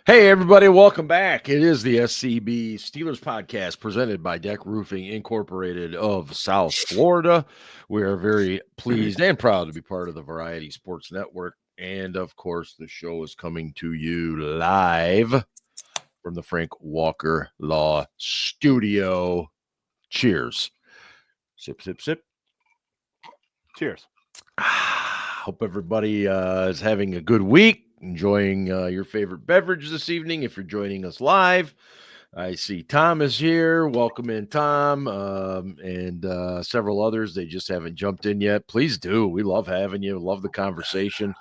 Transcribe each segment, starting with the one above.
Hey, everybody, welcome back. It is the SCB Steelers Podcast presented by DEK Roofing Incorporated of South Florida. We are very pleased and proud to be part of the Variety Sports Network. And, of course, the show is coming to you live from the Frank Walker Law Studio. Cheers. Sip, sip, sip. Cheers. Hope everybody is having a good week. Enjoying your favorite beverage this evening. If you're joining us live, I see Tom is here. Welcome in, Tom, and several others. They just haven't jumped in yet. Please do. We love having you. Love the conversation.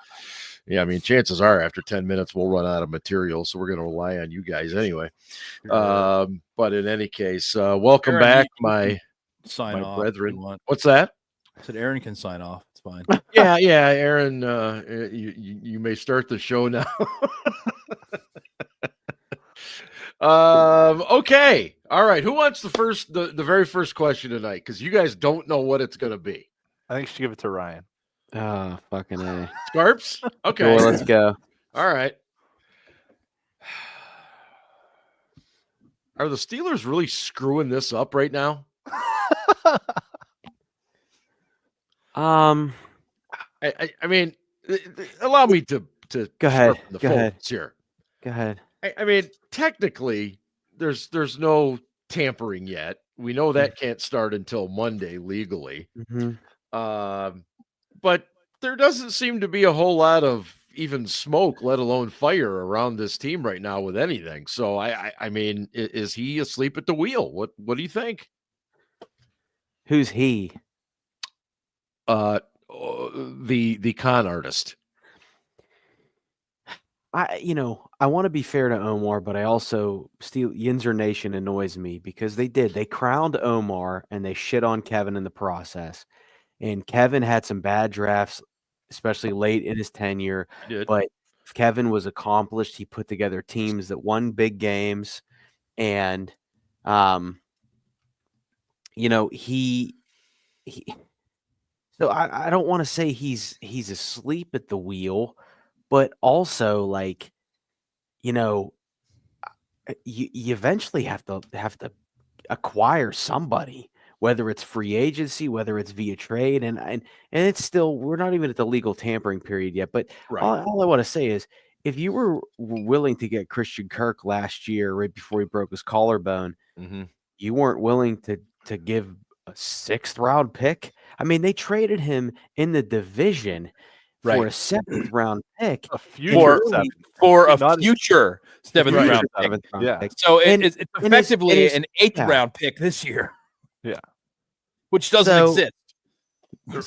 Yeah, I mean, chances are after 10 minutes we'll run out of material, so we're going to rely on you guys anyway. But in any case, welcome Aaron, back, my sign my off brethren. Want. What's that? I said Aaron can sign off. It's fine. Yeah, Aaron, you may start the show now. Okay. All right. Who wants the very first question tonight? Because you guys don't know what it's going to be. I think you should give it to Ryan. Oh, fucking A. Scarps? Okay. Well, let's go. All right. Are the Steelers really screwing this up right now? I mean, allow me to Go ahead. The Go ahead. Here. Go ahead. I mean, technically, there's no tampering yet. We know that can't start until Monday legally. Mm-hmm. But there doesn't seem to be a whole lot of even smoke, let alone fire, around this team right now with anything. So I mean, is he asleep at the wheel? What do you think? Who's he? The con artist. I want to be fair to Omar, but I also Yinzer Nation annoys me because they crowned Omar and they shit on Kevin in the process. And Kevin had some bad drafts, especially late in his tenure. But Kevin was accomplished. He put together teams that won big games, and he. So I don't want to say he's asleep at the wheel, but also you eventually have to acquire somebody, whether it's free agency, whether it's via trade, and it's still, we're not even at the legal tampering period yet. But all I want to say is, if you were willing to get Christian Kirk last year, right before he broke his collarbone, you weren't willing to give a 6th round pick. I mean, they traded him in the division for a 7th round pick. A future for a future 7th round pick. Yeah. So it's effectively an 8th round pick this year. Yeah. Which doesn't exist.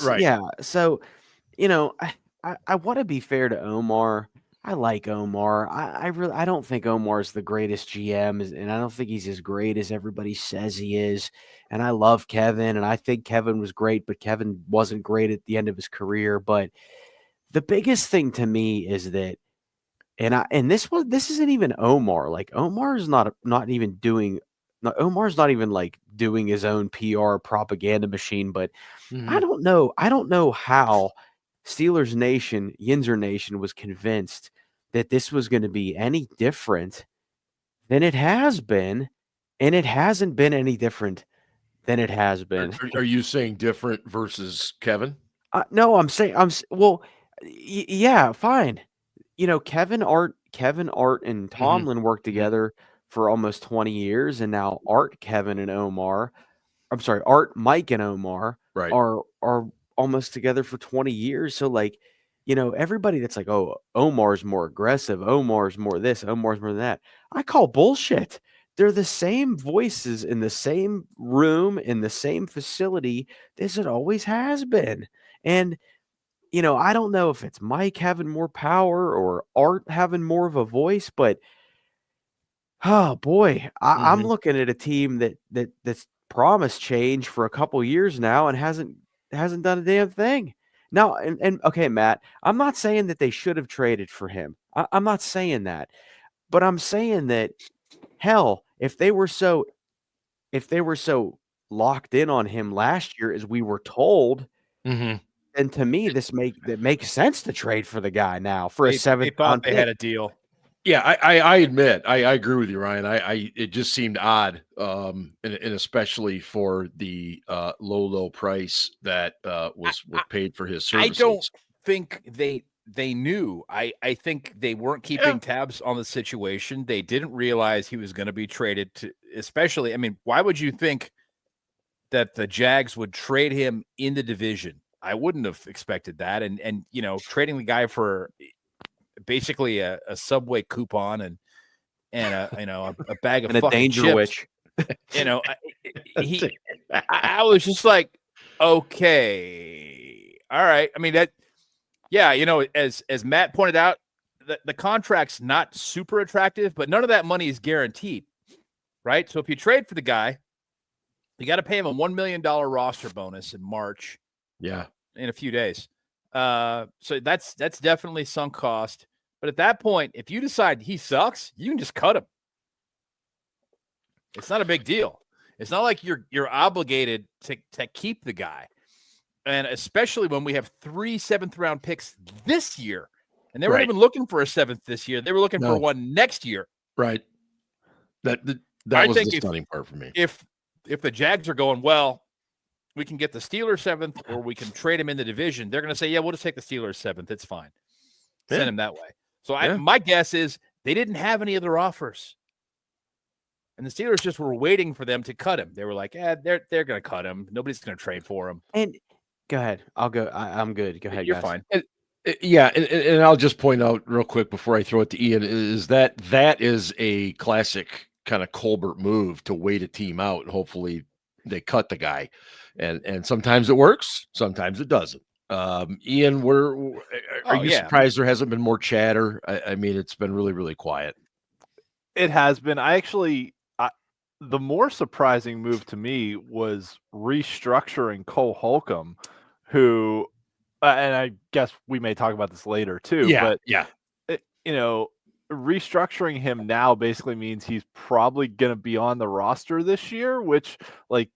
Right. Yeah. So, I want to be fair to Omar. I like Omar. I don't think Omar's the greatest GM, and I don't think he's as great as everybody says he is. And I love Kevin, and I think Kevin was great, but Kevin wasn't great at the end of his career. But the biggest thing to me is that, this isn't even Omar. Like, Omar's not even doing his own PR propaganda machine. But I don't know how Steelers Nation, Yinzer Nation, was convinced that this was going to be any different than it has been, and it hasn't been any different than it has been. Are you saying different versus Kevin? No, I'm saying yeah, fine. Kevin, Art, and Tomlin worked together for almost 20 years, and now Art, Mike, and Omar are almost together for 20 years. So everybody that's like, oh, Omar's more aggressive, Omar's more this, Omar's more that, I call bullshit. They're the same voices in the same room, in the same facility as it always has been. And I don't know if it's Mike having more power or Art having more of a voice, but oh boy, I'm looking at a team that's promised change for a couple years now and hasn't done a damn thing. Now, and okay, Matt, I'm not saying that they should have traded for him. I'm not saying that, but I'm saying that, hell, if they were so locked in on him last year as we were told, then to me, it makes sense to trade for the guy now for a 7th round pick. They had a deal. Yeah, I admit I agree with you, Ryan. It just seemed odd, and especially for the low price that was paid for his services. I don't think they knew. I think they weren't keeping tabs on the situation. They didn't realize he was going to be traded to, especially, I mean, why would you think that the Jags would trade him in the division? I wouldn't have expected that. And you know, trading the guy for basically a Subway coupon and a bag of and a fucking danger chips, witch. You know, I was just like, okay, all right. I mean, that, yeah, you know, as Matt pointed out, the contract's not super attractive, but none of that money is guaranteed, right? So if you trade for the guy, you got to pay him a $1 million roster bonus in March. Yeah, in a few days. So that's definitely sunk cost. But at that point, if you decide he sucks, you can just cut him. It's not a big deal. It's not like you're obligated to keep the guy. And especially when we have 3 7th-round picks this year. And they weren't even looking for a 7th this year. They were looking for one next year. Right. That was the stunning part for me. If the Jags are going, well, we can get the Steelers 7th or we can trade him in the division, they're going to say, yeah, we'll just take the Steelers 7th. It's fine. Send him that way. So my guess is they didn't have any other offers. And the Steelers just were waiting for them to cut him. They were like, they're going to cut him. Nobody's going to trade for him. And go ahead. I'll go. I'm good. Go ahead. You're guys. fine. And I'll just point out real quick before I throw it to Ian is that is a classic kind of Colbert move to wait a team out and hopefully they cut the guy. And sometimes it works, sometimes it doesn't. Ian, are you surprised there hasn't been more chatter? I mean, it's been really, really quiet. It has been. The more surprising move to me was restructuring Cole Holcomb, who, and I guess we may talk about this later too. Restructuring him now basically means he's probably going to be on the roster this year, which, like,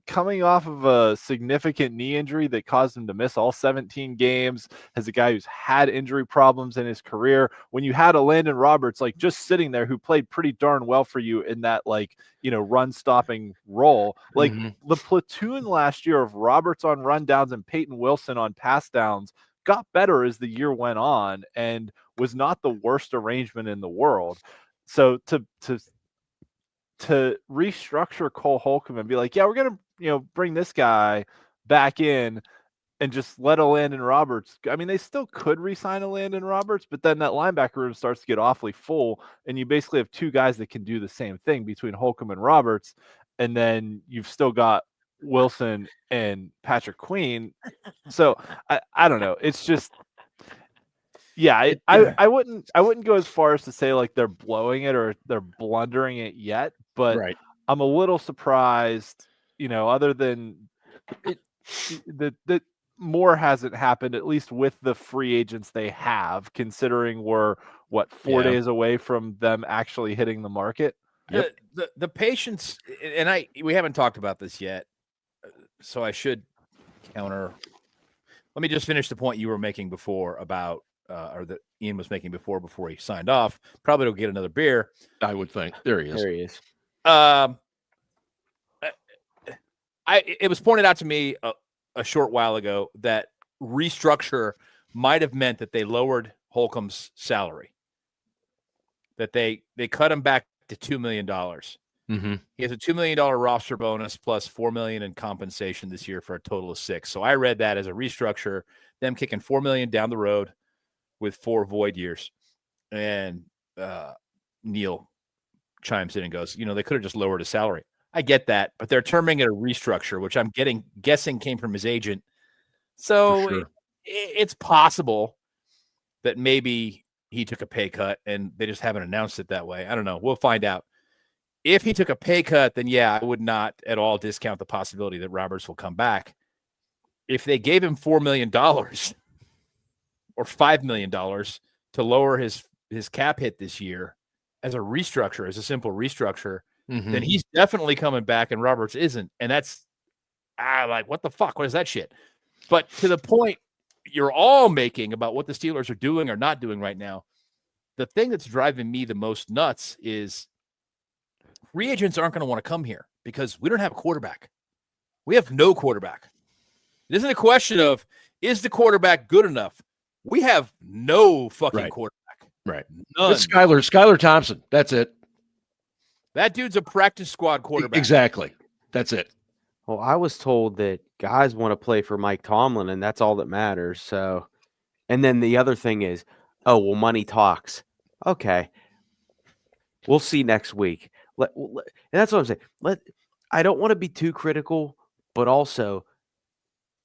coming off of a significant knee injury that caused him to miss all 17 games, as a guy who's had injury problems in his career, when you had a Landon Roberts, like, just sitting there who played pretty darn well for you in that, like, run stopping role, like the platoon last year of Roberts on rundowns and Peyton Wilson on pass downs got better as the year went on and was not the worst arrangement in the world. So to restructure Cole Holcomb and be like, yeah, we're going to, bring this guy back in and just let a Landon Roberts. I mean, they still could re-sign a Landon Roberts, but then that linebacker room starts to get awfully full, and you basically have 2 guys that can do the same thing between Holcomb and Roberts, and then you've still got Wilson and Patrick Queen. So I don't know. It's just, I wouldn't go as far as to say like they're blowing it or they're blundering it yet, but I'm a little surprised, other than that more hasn't happened, at least with the free agents they have, considering we're 4 days away from them actually hitting the market. The patience, and we haven't talked about this yet, so I should counter. Let me just finish the point you were making before about, or that Ian was making before he signed off. Probably don't get another beer, I would think. There he is. It was pointed out to me a short while ago that restructure might have meant that they lowered Holcomb's salary, that they cut him back to $2 million. He has a $2 million roster bonus plus $4 million in compensation this year for a total of $6 million. So I read that as a restructure, them kicking $4 million down the road with 4 void years. And Neil chimes in and goes, they could have just lowered his salary. I get that, but they're terming it a restructure, which I'm guessing came from his agent. So it's possible that maybe he took a pay cut and they just haven't announced it that way. I don't know. We'll find out. If he took a pay cut, then I would not at all discount the possibility that Roberts will come back. If they gave him $4 million or $5 million to lower his cap hit this year as a restructure, as a simple restructure, then he's definitely coming back and Roberts isn't. And that's like, what the fuck? What is that shit? But to the point you're all making about what the Steelers are doing or not doing right now, the thing that's driving me the most nuts is free agents aren't going to want to come here because we don't have a quarterback. We have no quarterback. It isn't a question of, is the quarterback good enough? We have no fucking quarterback. Right. None. It's Skylar Thompson. That's it. That dude's a practice squad quarterback. Exactly. That's it. Well, I was told that guys want to play for Mike Tomlin, and that's all that matters. So, and then the other thing is, oh, well, money talks. Okay. We'll see next week. And that's what I'm saying. I don't want to be too critical, but also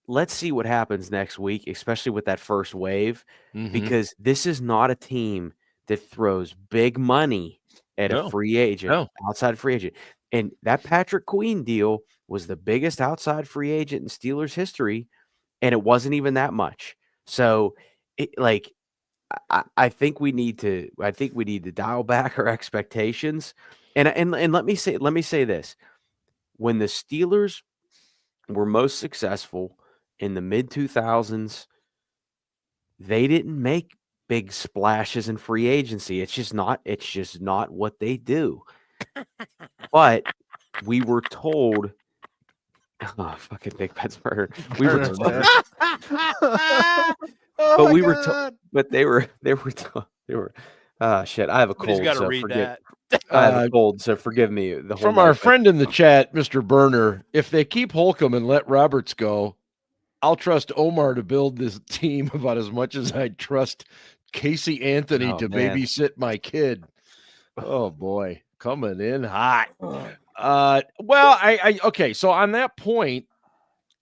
let's see what happens next week, especially with that first wave, because this is not a team that throws big money at a free agent, outside free agent. And that Patrick Queen deal was the biggest outside free agent in Steelers history, and it wasn't even that much. So, I think we need to dial back our expectations. And let me say this: when the Steelers were most successful in the mid-2000s, they didn't make big splashes in free agency. It's just not what they do. But we were told, oh, fucking Big Ben's murder. We were told, but they were shit. I have a cold, so forgive. I have a cold, so forgive me. From our friend in the chat, Mr. Burner, if they keep Holcomb and let Roberts go, I'll trust Omar to build this team about as much as I trust Casey Anthony to babysit my kid. Oh boy, coming in hot. Okay. So on that point,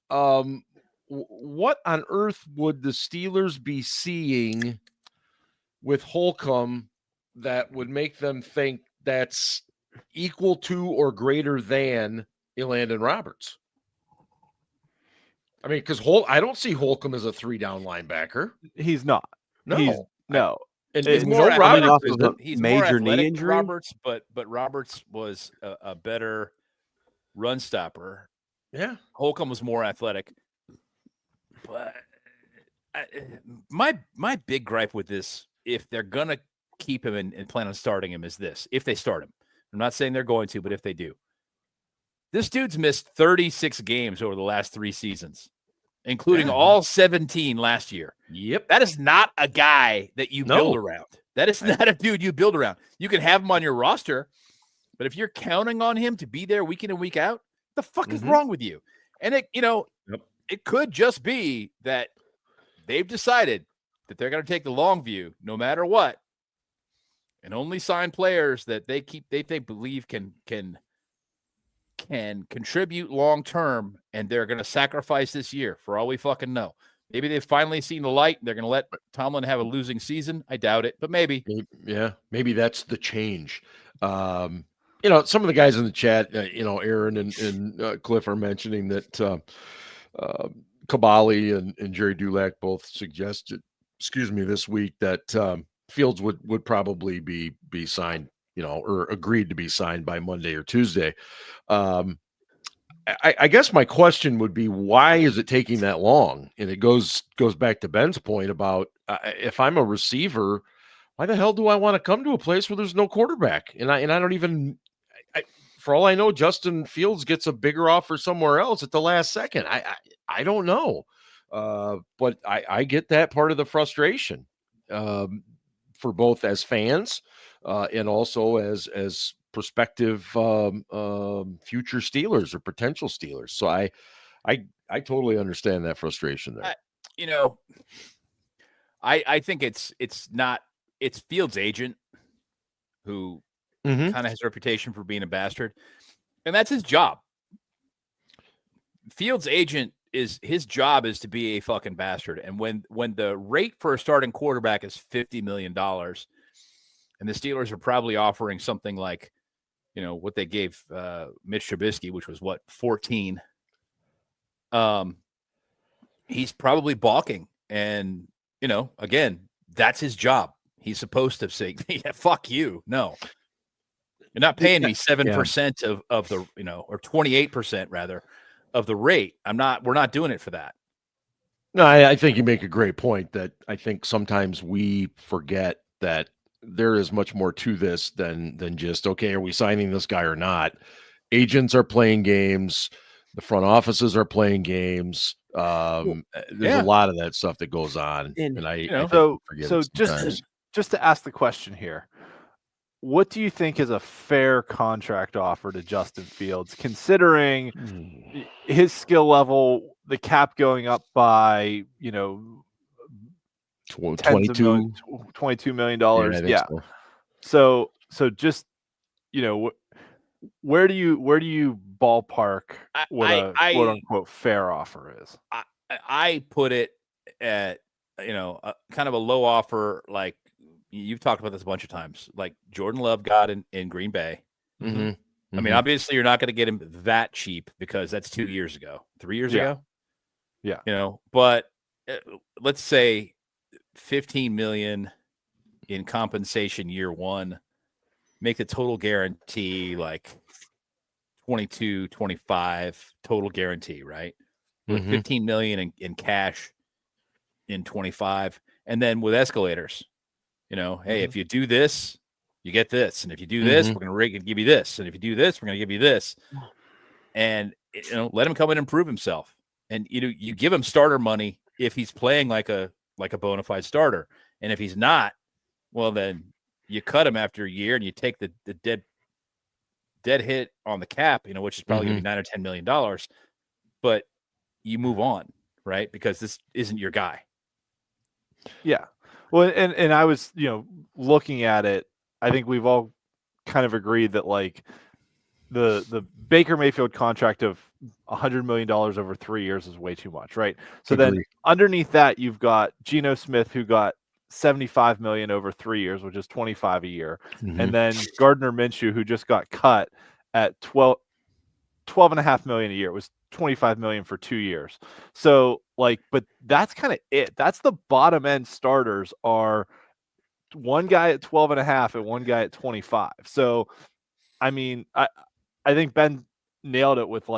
what on earth would the Steelers be seeing with Holcomb that would make them think that's equal to or greater than Elandon Roberts? I mean, because I don't see Holcomb as a 3-down linebacker. He's not. No. And it's more Roberts. He's major more knee injury. Roberts, but Roberts was a better run stopper. Yeah, Holcomb was more athletic. But my big gripe with this, if they're gonna keep him and plan on starting him, is this: if they start him, I'm not saying they're going to, but if they do, this dude's missed 36 games over the last 3 seasons, including all 17 last year. Yep. That is not a guy that you build around. That is not a dude you build around. You can have him on your roster, but if you're counting on him to be there week in and week out, the fuck is wrong with you? And it could just be that they've decided that they're going to take the long view no matter what, and only sign players that they believe can contribute long term, and they're going to sacrifice this year for all we fucking know. Maybe they've finally seen the light. They're going to let Tomlin have a losing season. I doubt it, but maybe. Yeah, maybe that's the change. Some of the guys in the chat, Aaron and Cliff are mentioning that Kabali and Jerry Dulac both suggested, this week that Fields would probably be signed, or agreed to be signed by Monday or Tuesday. I guess my question would be, why is it taking that long? And it goes back to Ben's point about if I'm a receiver, why the hell do I want to come to a place where there's no quarterback? And I don't even, for all I know, Justin Fields gets a bigger offer somewhere else at the last second. I don't know, but I get that part of the frustration for both as fans and also as prospective future Steelers or potential Steelers. So I totally understand that frustration there. I think it's Fields' agent who kind of has a reputation for being a bastard, and that's his job. Fields' agent his job is to be a fucking bastard. And when the rate for a starting quarterback is $50 million, and the Steelers are probably offering something like, what they gave Mitch Trubisky, which was 14. He's probably balking. And, again, that's his job. He's supposed to say, yeah, fuck you. No, you're not paying me 7% of the, or 28% rather of the rate. We're not doing it for that. No, I think you make a great point that I think sometimes we forget that there is much more to this than just, okay, are we signing this guy or not? Agents are playing games. The front offices are playing games. There's a lot of that stuff that goes on. And I forget it sometimes. Just to ask the question here, what do you think is a fair contract offer to Justin Fields, considering his skill level, the cap going up by, $22 million? Yeah. So just, where do you ballpark what a quote unquote fair offer is? I put it at, kind of a low offer, like you've talked about this a bunch of times, like Jordan Love got in Green Bay. Mm-hmm. I mean, obviously you're not going to get him that cheap because that's 2 years ago, 3 years ago. Yeah. But let's say $15 million in compensation year one, make the total guarantee like 22, 25 total guarantee, right? With $15 million in cash in 25, and then with escalators, hey, if you do this, you get this, and if you do this, we're going to give you this, and if you do this, we're going to give you this, and let him come in and prove himself, and you give him starter money if he's playing like a bona fide starter, and if he's not, well, then you cut him after a year, and you take the dead hit on the cap, which is probably going to be $9 or $10 million, but you move on, right? Because this isn't your guy. Yeah. Well, and I was, looking at it, I think we've all kind of agreed that like the Baker Mayfield contract of $100 million over 3 years is way too much, right? So then underneath that, you've got Geno Smith, who got $75 million over 3 years, which is $25 a year. And then Gardner Minshew, who just got cut at $12.5 million a year. It was $25 million for 2 years. So but that's kind of it. That's the bottom end starters are one guy at 12.5 and one guy at 25. So, I mean, I think Ben nailed it with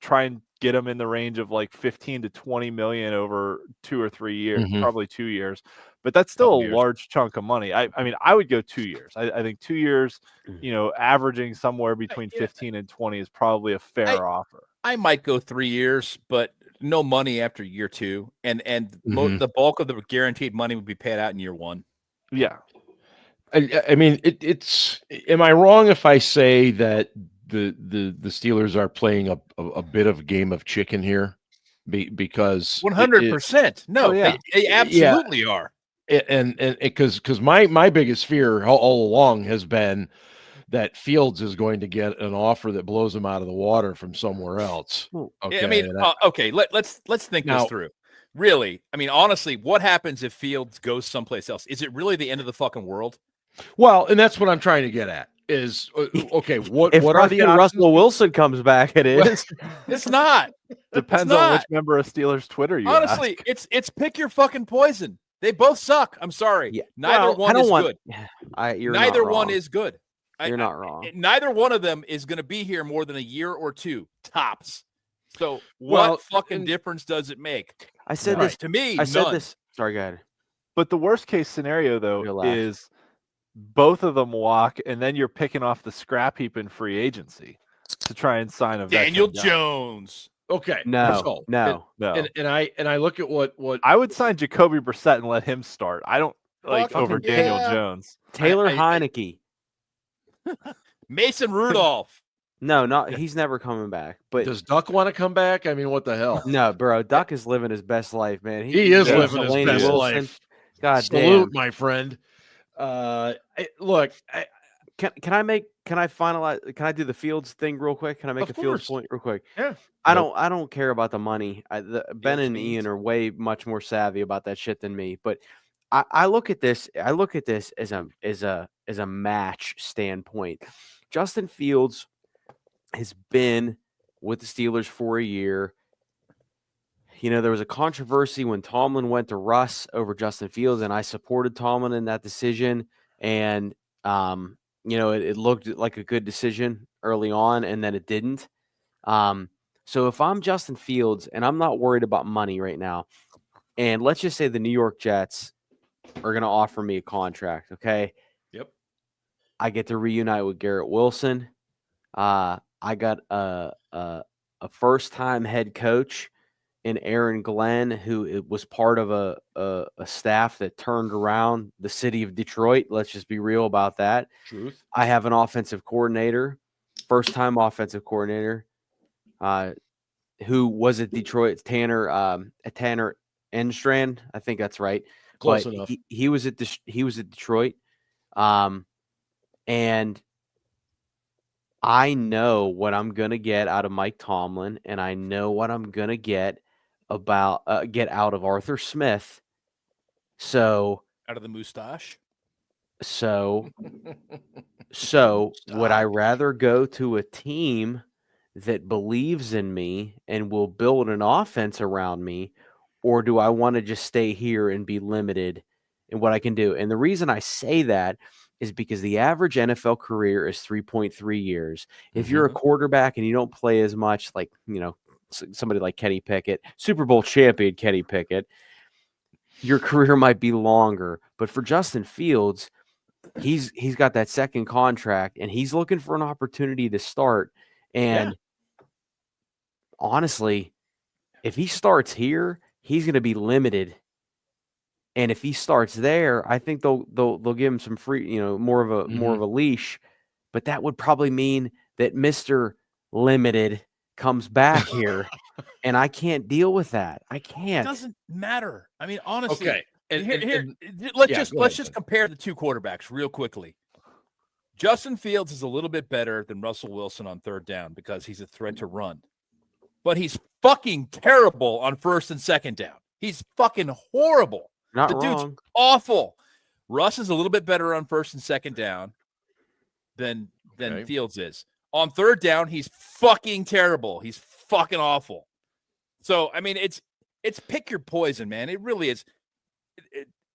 try and get him in the range of 15 to 20 million over 2 or 3 years, probably 2 years, but that's still a large chunk of money. I mean, I would go 2 years. I think 2 years, averaging somewhere between 15 and 20 is probably a fair offer. I might go 3 years, but no money after year two, and the bulk of the guaranteed money would be paid out in year one. Yeah. I mean, it's. Am I wrong if I say that the Steelers are playing a bit of a game of chicken here? Because 100%. No, they absolutely are. And because my biggest fear all along has been that Fields is going to get an offer that blows him out of the water from somewhere else. Okay. I mean, okay, let's think this through. Really, I mean, honestly, what happens if Fields goes someplace else? Is it really the end of the fucking world? Well, and that's what I'm trying to get at. Is okay. What if are the options? Russell Wilson comes back? It is. It's not. Depends on which member of Steelers Twitter you. Honestly, ask. it's pick your fucking poison. They both suck. I'm sorry. Yeah. Neither one is good. Neither one is good. You're not wrong. Neither one of them is going to be here more than a year or two tops. So what fucking difference does it make? I said this to me. I said this. Sorry, go ahead. But the worst case scenario though is both of them walk, and then you're picking off the scrap heap in free agency to try and sign a Daniel Jones. Okay. No. And I look at what I would sign Jacoby Brissett and let him start. I don't over Daniel Jones. Taylor Heineke. Mason Rudolph. No, he's never coming back. But does Duck want to come back? I mean, what the hell? No, bro. Duck is living his best life, man. He is living his best life. God Salute, my friend. Look, can I finalize? Can I do the Fields thing real quick? Can I make a Fields point real quick? Yeah. I don't care about the money. Ben and Ian are way much more savvy about that shit than me. But I look at this. I look at this as a match standpoint. Justin Fields has been with the Steelers for a year. There was a controversy when Tomlin went to Russ over Justin Fields, and I supported Tomlin in that decision. And, it looked like a good decision early on, and then it didn't. So if I'm Justin Fields and I'm not worried about money right now, and let's just say the New York Jets are going to offer me a contract, okay? I get to reunite with Garrett Wilson. I got a first-time head coach in Aaron Glenn, who was part of a staff that turned around the city of Detroit. Let's just be real about that. Truth. I have an offensive coordinator, first-time offensive coordinator, who was at Detroit, Tanner Enstrand. I think that's right. Close but enough. He was at Detroit, and I know what I'm gonna get out of Mike Tomlin, and I know what I'm gonna get out of Arthur Smith. So out of the moustache. So would I rather go to a team that believes in me and will build an offense around me, or do I want to just stay here and be limited in what I can do? And the reason I say that is because the average NFL career is 3.3 years. If you're a quarterback and you don't play as much, like, somebody like Kenny Pickett, Super Bowl champion Kenny Pickett, your career might be longer. But for Justin Fields, he's got that second contract and he's looking for an opportunity to start. And honestly, if he starts here, he's going to be limited. And if he starts there, I think they'll give him some free, more of a leash. But that would probably mean that Mr. Limited comes back here, and I can't deal with that. I can't. It doesn't matter. I mean, honestly. Okay. Let's just compare the two quarterbacks real quickly. Justin Fields is a little bit better than Russell Wilson on third down because he's a threat to run. But he's fucking terrible on first and second down. He's fucking horrible. Not the wrong. Dude's awful. Russ is a little bit better on first and second down than Fields is. On third down, he's fucking terrible. He's fucking awful. So, I mean, it's pick your poison, man. It really is.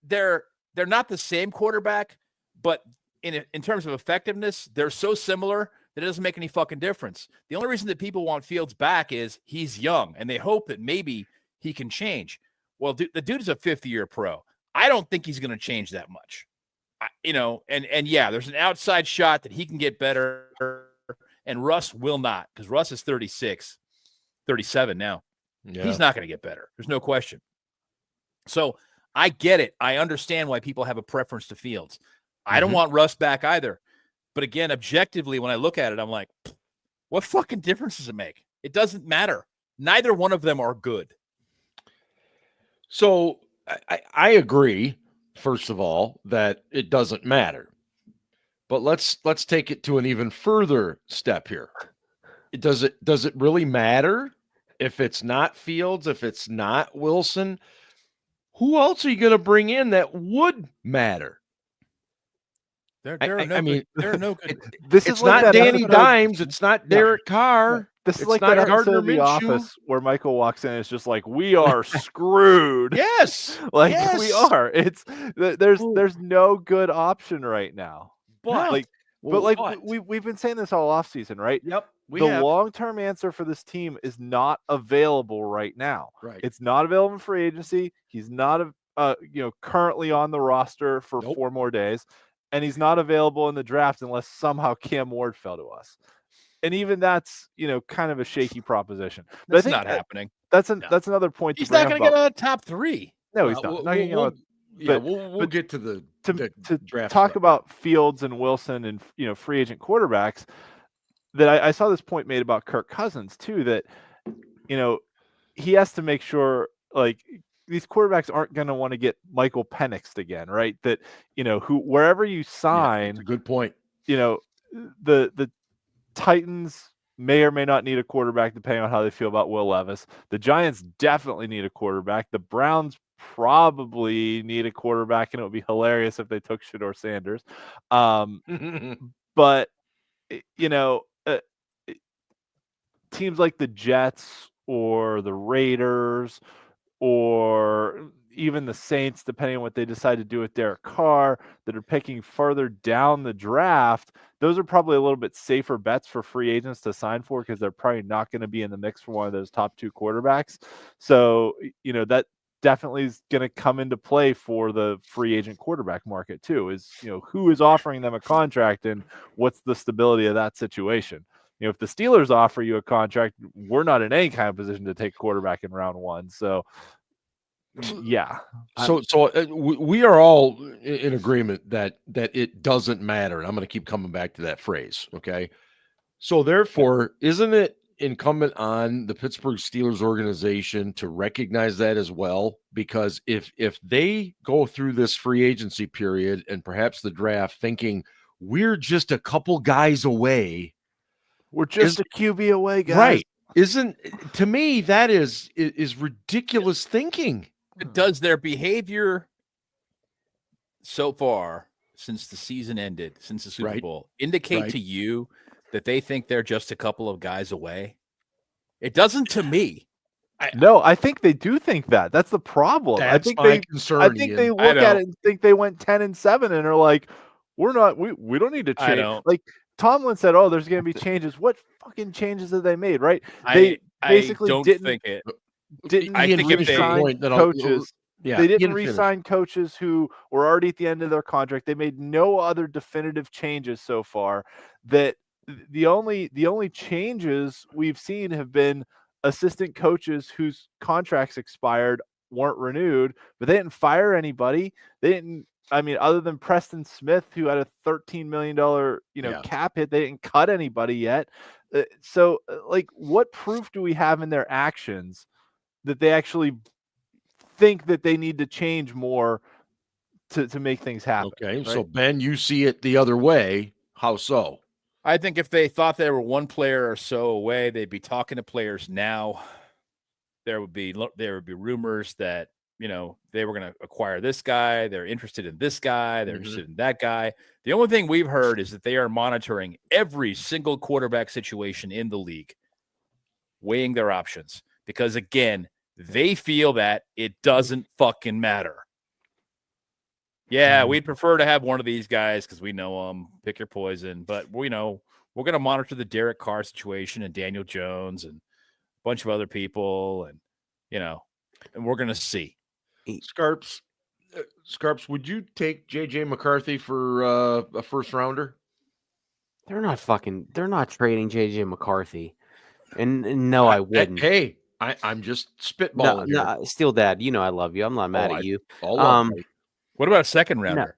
They're not the same quarterback, but in terms of effectiveness, they're so similar that it doesn't make any fucking difference. The only reason that people want Fields back is he's young, and they hope that maybe he can change. Well, the dude is a fifth-year pro. I don't think he's going to change that much. And there's an outside shot that he can get better, and Russ will not, because Russ is 36, 37 now. Yeah. He's not going to get better. There's no question. So I get it. I understand why people have a preference to Fields. I don't want Russ back either. But again, objectively, when I look at it, I'm like, what fucking difference does it make? It doesn't matter. Neither one of them are good. So I agree, first of all, that it doesn't matter. But let's take it to an even further step here. Does it really matter if it's not Fields, if it's not Wilson? Who else are you going to bring in that would matter? There are no good. It's like not Danny Dimes. It's not Derek Carr. This is like that episode of The Office where Michael walks in and it's just like, we are screwed. Yes. We are. There's no good option right now. But we've been saying this all offseason, right? Yep. The long-term answer for this team is not available right now. Right. It's not available in free agency. He's not currently on the roster for 4 more days. And he's not available in the draft unless somehow Cam Ward fell to us. And even that's, kind of a shaky proposition. But that's not happening. That's another point. He's not going to get out of top 3. No, he's not. We'll get to the draft. Talk about Fields and Wilson and free agent quarterbacks. That I saw this point made about Kirk Cousins too. That he has to make sure these quarterbacks aren't going to want to get Michael Penix again, right? That wherever you sign, that's a good point. The Titans may or may not need a quarterback depending on how they feel about Will Levis. The Giants definitely need a quarterback. The Browns probably need a quarterback, and it would be hilarious if they took Shedeur Sanders. But teams like the Jets or the Raiders or even the Saints, depending on what they decide to do with Derek Carr, that are picking further down the draft, those are probably a little bit safer bets for free agents to sign for because they're probably not going to be in the mix for one of those top 2 quarterbacks. So, definitely is going to come into play for the free agent quarterback market too, is, who is offering them a contract and what's the stability of that situation. If the Steelers offer you a contract, we're not in any kind of position to take quarterback in round one. So yeah. So we are all in agreement that it doesn't matter. And I'm going to keep coming back to that phrase. Okay. So therefore, isn't it incumbent on the Pittsburgh Steelers organization to recognize that as well? Because if they go through this free agency period and perhaps the draft thinking we're just a couple guys away, we're just a QB away, guys. Right. To me, that is ridiculous thinking. Does their behavior so far since the season ended, since the Super Bowl, indicate to you that they think they're just a couple of guys away? It doesn't to me. No, I think they do think that. That's the problem. That's I think my concern. I think they look at it and think they went 10-7 and are like, we don't need to change. Like Tomlin said, oh, there's going to be changes. What fucking changes have they made? Right? They basically didn't re-sign coaches. Yeah, they didn't re-sign coaches who were already at the end of their contract. They made no other definitive changes so far. That the only changes we've seen have been assistant coaches whose contracts expired, weren't renewed, but they didn't fire anybody. They didn't. I mean, other than Preston Smith, who had a $13 million, cap hit, they didn't cut anybody yet. So, what proof do we have in their actions that they actually think that they need to change more to make things happen? Okay, right? So Ben, you see it the other way. How so? I think if they thought they were one player or so away, they'd be talking to players now. There would be rumors that they were going to acquire this guy. They're interested in this guy. They're interested in that guy. The only thing we've heard is that they are monitoring every single quarterback situation in the league, weighing their options. Because, again, they feel that it doesn't fucking matter. Yeah, we'd prefer to have one of these guys because we know them. Pick your poison. But, we're going to monitor the Derek Carr situation and Daniel Jones and a bunch of other people. And, and we're going to see. Scarps, would you take JJ McCarthy for a first rounder? They're not trading JJ McCarthy. And no, I wouldn't. Hey, I'm just spitballing. No, Steel Dad, I love you. I'm not mad at you. What about a second rounder?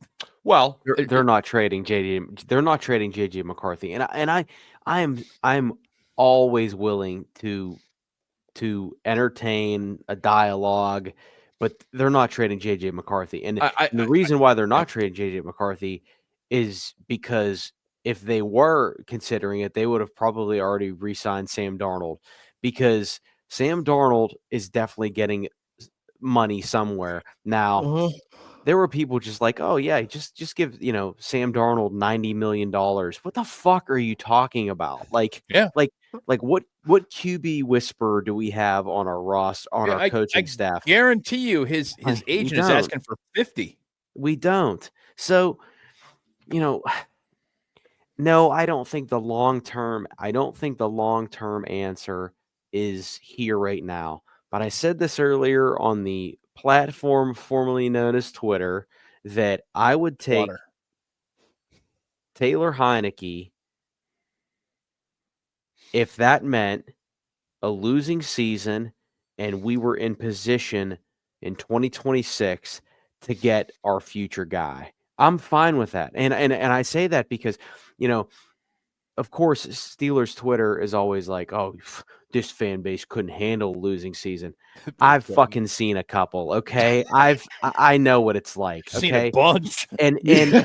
No. Well, they're not trading JJ. They're not trading JJ McCarthy. And I'm always willing to entertain a dialogue, but they're not trading JJ McCarthy. And the reason why they're not trading JJ McCarthy is because if they were considering it, they would have probably already re-signed Sam Darnold, because Sam Darnold is definitely getting money somewhere. Now, there were people just like, oh yeah, just give Sam Darnold $90 million. What the fuck are you talking about? Like what QB whisperer do we have on our roster, on our coaching staff? Guarantee you his agent is asking for 50. We don't. So, no, I don't think the long-term answer is here right now. But I said this earlier on the platform formerly known as Twitter, that I would take Taylor Heineke if that meant a losing season and we were in position in 2026 to get our future guy. I'm fine with that. And I say that because, of course, Steelers Twitter is always like, oh, this fan base couldn't handle a losing season. I've fucking seen a couple. Okay. I know what it's like. Okay. Seen a bunch. And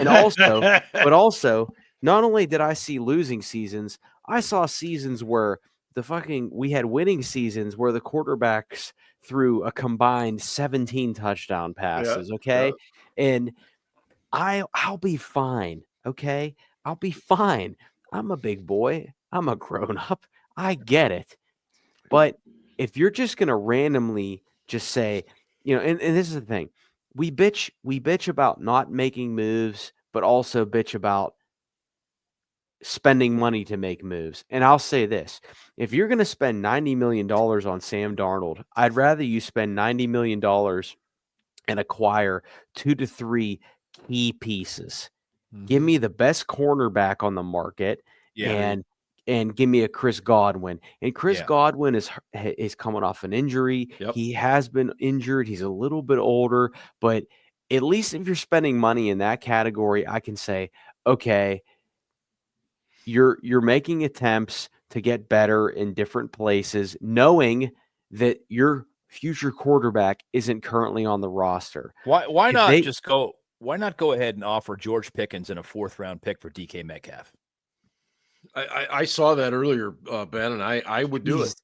also, not only did I see losing seasons, I saw seasons where we had winning seasons where the quarterbacks threw a combined 17 touchdown passes. Yeah, okay. Yeah. And I'll be fine. Okay. I'll be fine. I'm a big boy. I'm a grown up. I get it. But if you're just going to randomly just say, and this is the thing, we bitch about not making moves, but also bitch about spending money to make moves. And I'll say this, if you're going to spend $90 million on Sam Darnold, I'd rather you spend $90 million and acquire 2 to 3 key pieces. Give me the best cornerback on the market and give me a Chris Godwin. And Chris Godwin is coming off an injury. Yep. He has been injured. He's a little bit older, but at least if you're spending money in that category, I can say, okay, you're making attempts to get better in different places, knowing that your future quarterback isn't currently on the roster. Why not go ahead and offer George Pickens and a 4th round pick for DK Metcalf? I saw that earlier, Ben, and I would do it.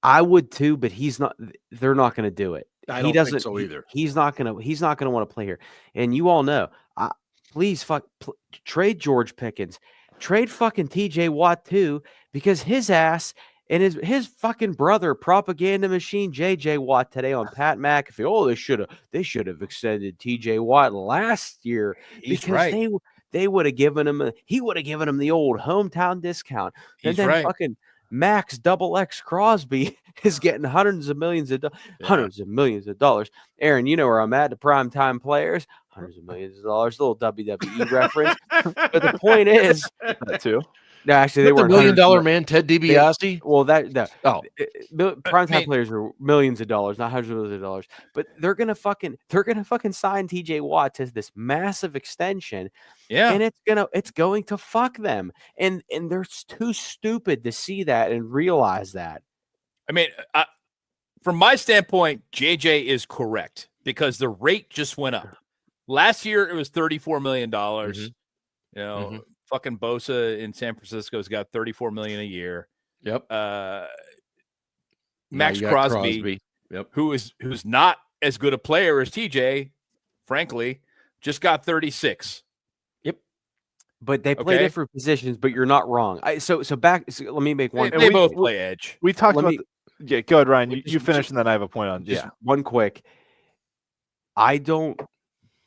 I would too, but he's not. They're not going to do it. I don't think so either. He's not going to want to play here. And you all know, please trade George Pickens, trade fucking TJ Watt too, because his ass and his fucking brother, propaganda machine JJ Watt, today on Pat McAfee. Oh, they should have extended TJ Watt last year because they would have given him he would have given him the old hometown discount. And then fucking Max XX Crosby is getting hundreds of millions of dollars. Aaron, you know where I'm at, the primetime players, hundreds of millions of dollars, little WWE reference. But the point is that too. No, actually, they were $1 million man, Ted DiBiase. Primetime players are millions of dollars, not hundreds of millions of dollars. But they're gonna fucking sign TJ Watt to this massive extension. Yeah, and it's going to fuck them. And they're too stupid to see that and realize that. I mean, from my standpoint, JJ is correct because the rate just went up. Last year it was $34 million. You know. Fucking Bosa in San Francisco's got $34 million a year. Yep. Max Crosby, who's not as good a player as TJ, frankly, just got 36. Yep. But they play different positions. But you're not wrong. So let me make one. They both play edge. We talked about. Go ahead, Ryan. You finish, and then I have a point on. One quick. I'm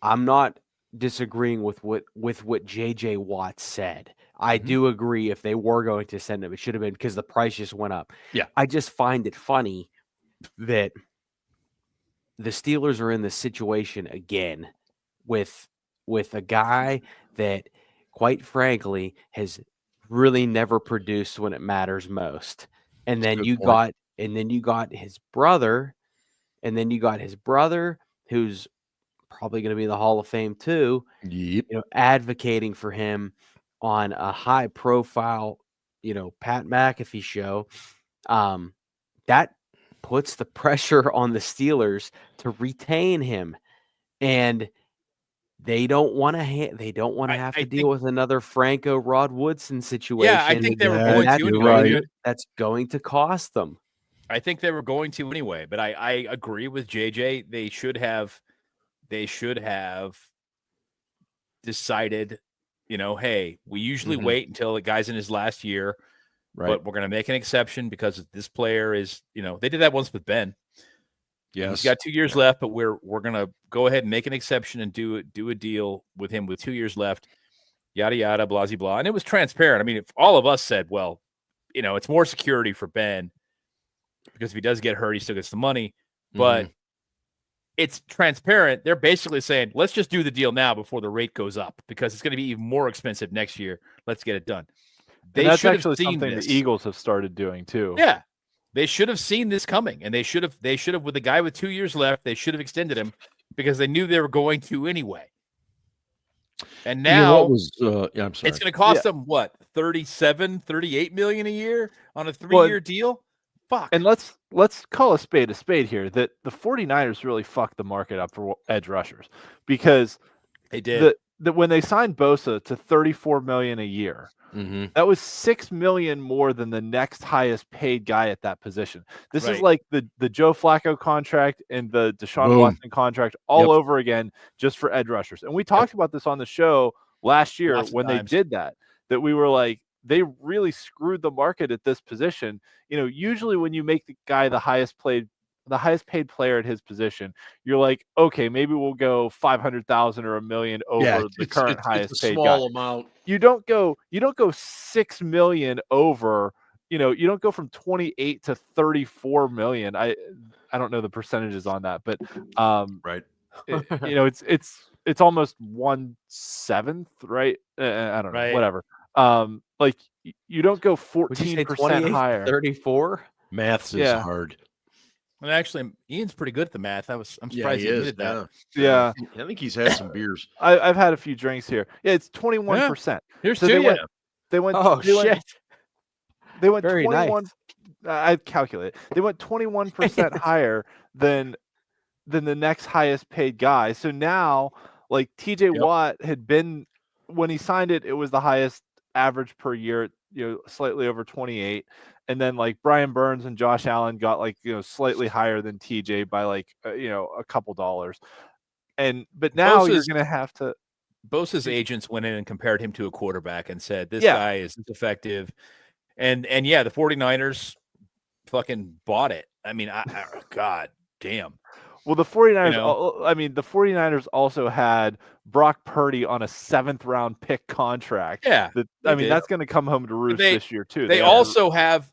not disagreeing with what JJ Watt said. I do agree if they were going to send him, it should have been because the price just went up. Yeah. I just find it funny that the Steelers are in this situation again with a guy that, quite frankly, has really never produced when it matters most. And then you got his brother, who's probably going to be in the Hall of Fame too. Yep. Advocating for him on a high profile, Pat McAfee show. That puts the pressure on the Steelers to retain him, and they don't want to have to deal with another Franco Rod Woodson situation. Yeah, I think they were going to anyway. That's going to cost them. I think they were going to anyway, but I agree with JJ. They should have decided, hey, we usually wait until the guy's in his last year, but we're going to make an exception because this player is, they did that once with Ben. Yes. He's got 2 years left, but we're going to go ahead and make an exception and do a deal with him with 2 years left, yada, yada, blah, blah, blah. And it was transparent. I mean, if all of us said, well, it's more security for Ben because if he does get hurt, he still gets the money, but it's transparent. They're basically saying, let's just do the deal now before the rate goes up because it's going to be even more expensive next year. Let's get it done. That's actually something the Eagles have started doing too. Yeah. They should have seen this coming, and they should have with the guy with 2 years left, they should have extended him because they knew they were going to anyway. And now I'm sorry. It's going to cost them what, 38 million a year on a 3-year deal? Fuck. And let's call a spade here, that the 49ers really fucked the market up for edge rushers because they did. When they signed Bosa to $34 million a year, that was $6 million more than the next highest paid guy at that position. This is like the Joe Flacco contract and the Deshaun Watson contract all over again, just for edge rushers. And we talked about this on the show last year when they did that we were like, they really screwed the market at this position. Usually when you make the guy the highest the highest paid player at his position, you're like, okay, maybe we'll go 500,000 or $1 million over the current highest paid guy. Small amount. You don't go 6 million over. You don't go from 28 to 34 million. I don't know the percentages on that, but right. It's almost 1/7, right? I don't know, whatever. Like you don't go 14% higher. 34. Maths is hard. And actually, Ian's pretty good at the math. I'm surprised he admitted that. Yeah, I think he's had some beers. I've had a few drinks here. Yeah, it's 21%. Here's two. They went. Oh shit! They went Very 21. Nice. I calculate. They went 21% higher than the next highest paid guy. So now, like TJ Watt had been when he signed it, it was the highest average per year. Slightly over 28. And then like Brian Burns and Josh Allen got like, slightly higher than TJ by like, a couple dollars. But now you're going to have to. Bosa's agents went in and compared him to a quarterback and said, this guy is effective. And yeah, the 49ers fucking bought it. I mean, God damn. Well, the 49ers, the 49ers also had Brock Purdy on a 7th round pick contract. Yeah. That's going to come home to roost this year too. They also have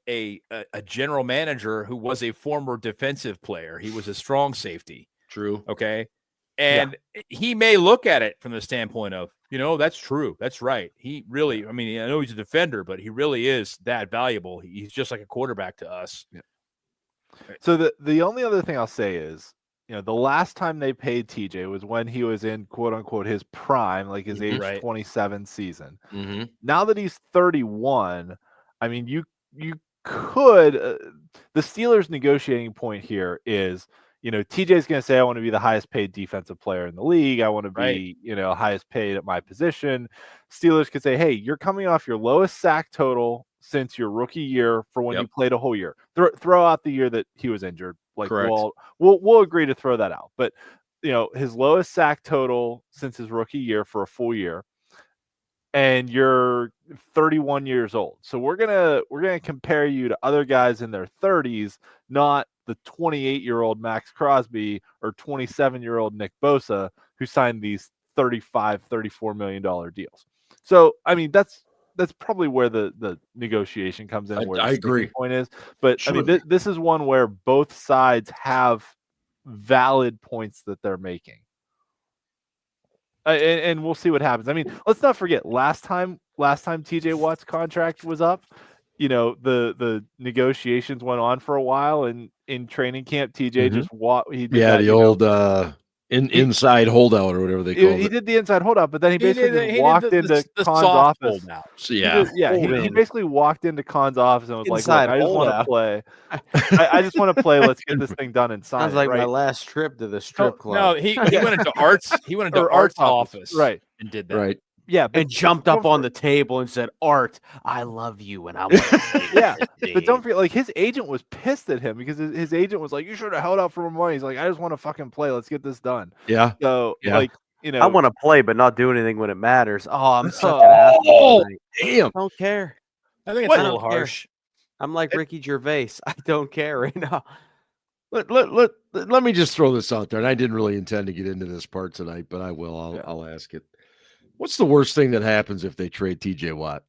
a general manager who was a former defensive player. He was a strong safety. True. Okay. And he may look at it from the standpoint of, that's true. That's right. He really, I know he's a defender, but he really is that valuable. He's just like a quarterback to us. Yeah. So the only other thing I'll say is, the last time they paid TJ was when he was in quote unquote his prime, like his age 27 season. Mm-hmm. Now that he's 31, you could the Steelers' negotiating point here is, TJ's going to say, I want to be the highest paid defensive player in the league. I want to be, highest paid at my position. Steelers could say, hey, you're coming off your lowest sack total since your rookie year for when you played a whole year. Throw out the year that he was injured. Like, we'll agree to throw that out. But, his lowest sack total since his rookie year for a full year. And you're 31 years old. So we're gonna compare you to other guys in their 30s, not the 28-year-old Max Crosby or 27-year-old Nick Bosa, who signed these $34 million deals. So that's probably where the negotiation comes in. Where I agree. Point is, but this is one where both sides have valid points that they're making. And we'll see what happens. Let's not forget last time TJ Watt's contract was up, the negotiations went on for a while, and in training camp, TJ just old inside holdout or whatever they call it. He did the inside holdout, but then he basically walked into Khan's office. He basically walked into Khan's office and was like, "Look, I just want to play. I just want to play. Let's get this thing done and sign." Sounds like my last trip to the strip club. No, he went into Art's. He went into Art's office, right, and did that. Right. Yeah, and jumped up on the table and said, "Art, I love you," and I want but don't forget, like his agent was pissed at him because his agent was like, "You should have held out for more money." He's like, "I just want to fucking play. Let's get this done." Yeah. So I want to play, but not do anything when it matters. Oh, I'm such an asshole. Damn. I don't care. I think it's a little harsh. I'm like Ricky Gervais. I don't care right now. Let me just throw this out there, and I didn't really intend to get into this part tonight, but I will. I'll ask it. What's the worst thing that happens if they trade TJ Watt?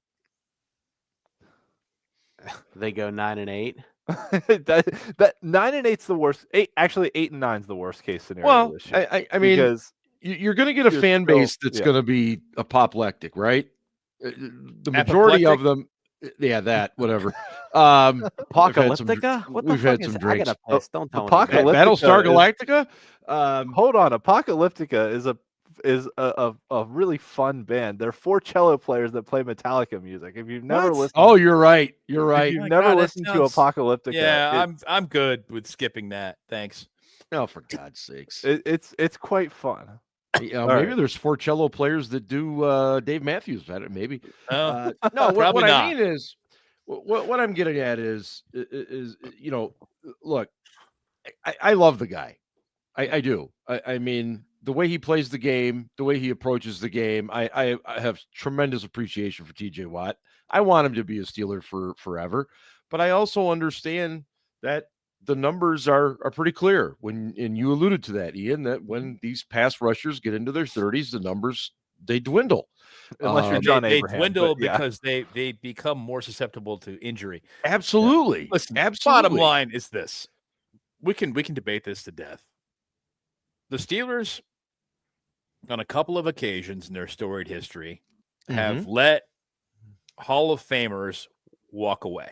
They go 9-8. that 9-8's the worst. 8-9's the worst case scenario. Well, this year. I mean, because you're going to get a fan base that's going to be apoplectic, right? The majority of them, whatever. Apocalyptica? What the fuck had some drinks. Don't tell me. Battlestar Galactica? Hold on, Apocalyptica is a really fun band. They're 4 cello players that play Metallica music. If you've never listened, you're right. If you've never listened to Apocalyptica. Yeah, I'm good with skipping that. Thanks. Oh, for God's sakes! It's quite fun. Maybe there's 4 cello players that do Dave Matthews better. Maybe. No, what I mean is, what I'm getting at is look, I love the guy. I do. I mean, the way he plays the game, the way he approaches the game, I have tremendous appreciation for TJ Watt. I want him to be a Steeler for forever, but I also understand that the numbers are pretty clear. And you alluded to that, Ian, that when these pass rushers get into their 30s, the numbers, they dwindle. Unless you're John they Abraham. dwindle but yeah. because they become more susceptible to injury. Absolutely. Listen, Absolutely. bottom line is this. We can debate this to death. The Steelers, on a couple of occasions in their storied history, have let Hall of Famers walk away.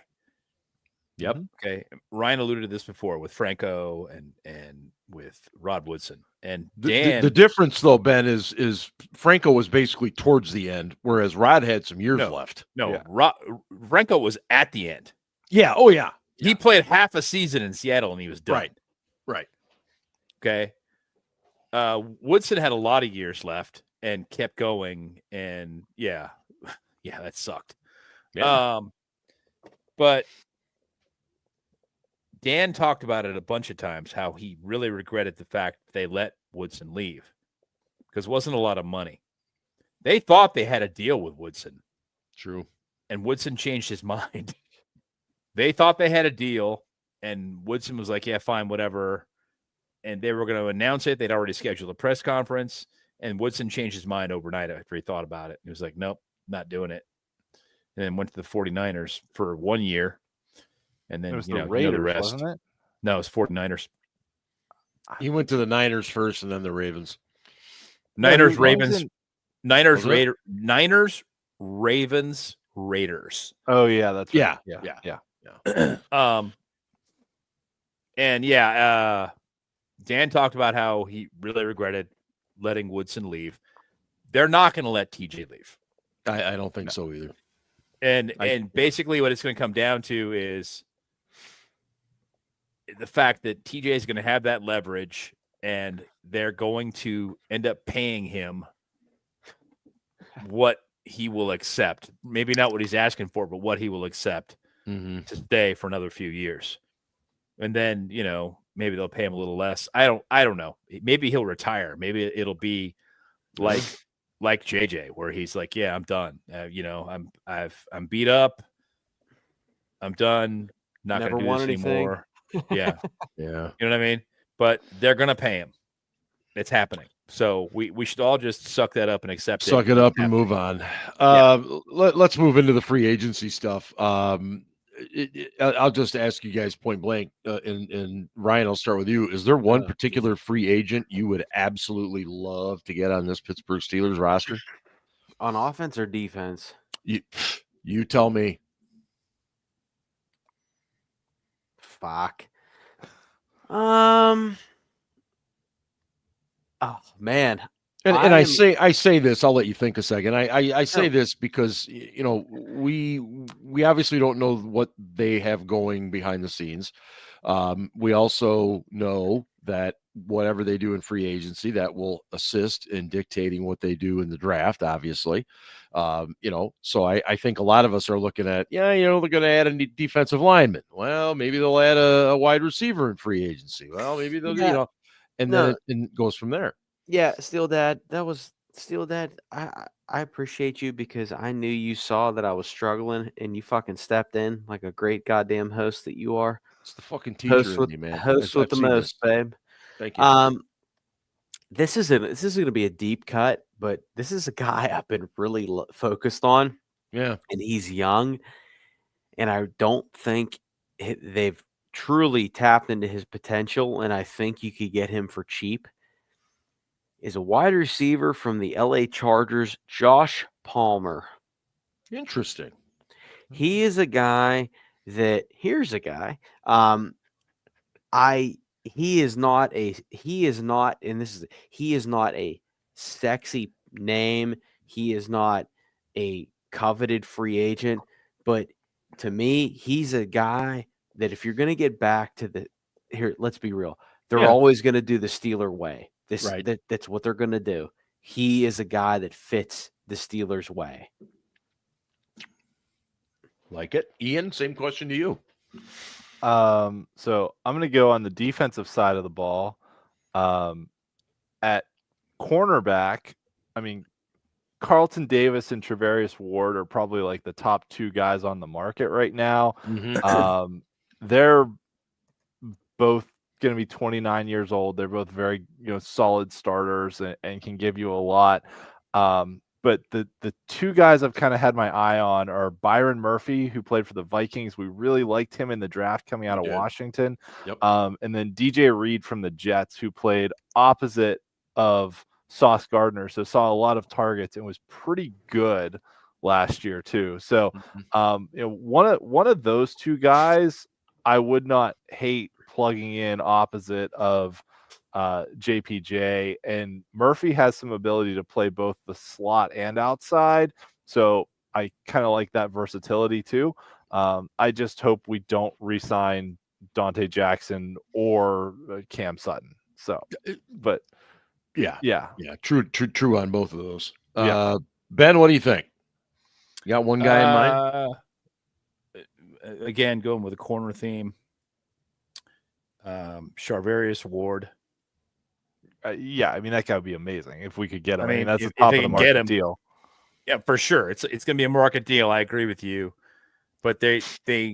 Yep. Okay. Ryan alluded to this before with Franco and with Rod Woodson. And Dan, the difference though, Ben, is Franco was basically towards the end, whereas Rod had some years left. No, Yeah. Franco was at the end. Yeah. Oh yeah. He played half a season in Seattle and he was done. Right. Okay. Woodson had a lot of years left and kept going, and yeah, that sucked. Yeah. But Dan talked about it a bunch of times, how he really regretted the fact they let Woodson leave because it wasn't a lot of money. They thought they had a deal with Woodson. True. And Woodson changed his mind. They thought they had a deal, and Woodson was like, yeah, fine, whatever. And they were going to announce it. They'd already scheduled a press conference, and Woodson changed his mind overnight after he thought about it. He was like, nope, not doing it. And then went to the 49ers for 1 year. And then, it was the Raiders, the rest. wasn't it? No, it was 49ers. He went to the Niners first and then the Ravens. Niners, Ravens. wasn't- Niners, Was it? Niners, Ravens, Raiders. Oh yeah, that's right. Yeah. And Dan talked about how he really regretted letting Woodson leave. They're not going to let TJ leave. I don't think so either. And basically what it's going to come down to is the fact that TJ is going to have that leverage, and they're going to end up paying him what he will accept. Maybe not what he's asking for, but what he will accept to stay for another few years. And then, maybe they'll pay him a little less. I don't know. Maybe he'll retire. Maybe it'll be like JJ, where he's like, yeah, I'm done. I'm beat up. I'm done. Not going to do this anymore. Yeah. Yeah. You know what I mean? But they're going to pay him. It's happening. So we should all just suck that up and accept it. Suck it up and move on. Let's move into the free agency stuff. I'll just ask you guys point blank, and Ryan, I'll start with you. Is there one particular free agent you would absolutely love to get on this Pittsburgh Steelers roster? On offense or defense? You tell me. Fuck. Oh man. And I say this, I'll let you think a second. I say this because we obviously don't know what they have going behind the scenes. We also know that whatever they do in free agency, that will assist in dictating what they do in the draft, obviously. So I think a lot of us are looking at, they're going to add a defensive lineman. Well, maybe they'll add a wide receiver in free agency. Well, maybe they'll, then it goes from there. Yeah, Steel Dad. That was Steel Dad. I appreciate you because I knew you saw that I was struggling and you fucking stepped in like a great goddamn host that you are. It's the fucking teacher Host with, in me, man. Host with the most, babe. Thank you. This is going to be a deep cut, but this is a guy I've been really focused on. Yeah, and he's young, and I don't think they've truly tapped into his potential. And I think you could get him for cheap. Is a wide receiver from the LA Chargers, Josh Palmer. Interesting. He is a guy that here's a guy. He is not a sexy name. He is not a coveted free agent, but to me, he's a guy that if you're going to get back to let's be real. They're always going to do the Steeler way. That's what they're going to do. He is a guy that fits the Steelers way. Like it. Ian, same question to you. So I'm going to go on the defensive side of the ball. At cornerback, I mean, Carlton Davis and Trevarius Ward are probably like the top two guys on the market right now. Mm-hmm. They're both going to be 29 years old. They're both very, solid starters and can give you a lot. But the two guys I've kind of had my eye on are Byron Murphy, who played for the Vikings. We really liked him in the draft coming out of Washington. Yep. And then DJ Reed from the Jets, who played opposite of Sauce Gardner. So saw a lot of targets and was pretty good last year too. So one of those two guys I would not hate plugging in opposite of JPJ, and Murphy has some ability to play both the slot and outside. So I kind of like that versatility too. I just hope we don't re-sign Dante Jackson or Cam Sutton. So, but yeah, true on both of those. Ben, what do you think? You got one guy in mind? Again, going with a corner theme. Charvarius Ward. I mean, that guy would be amazing if we could get him. I mean, that's if the top they of the can get market him, deal. Yeah, for sure. It's going to be a market deal. I agree with you. But they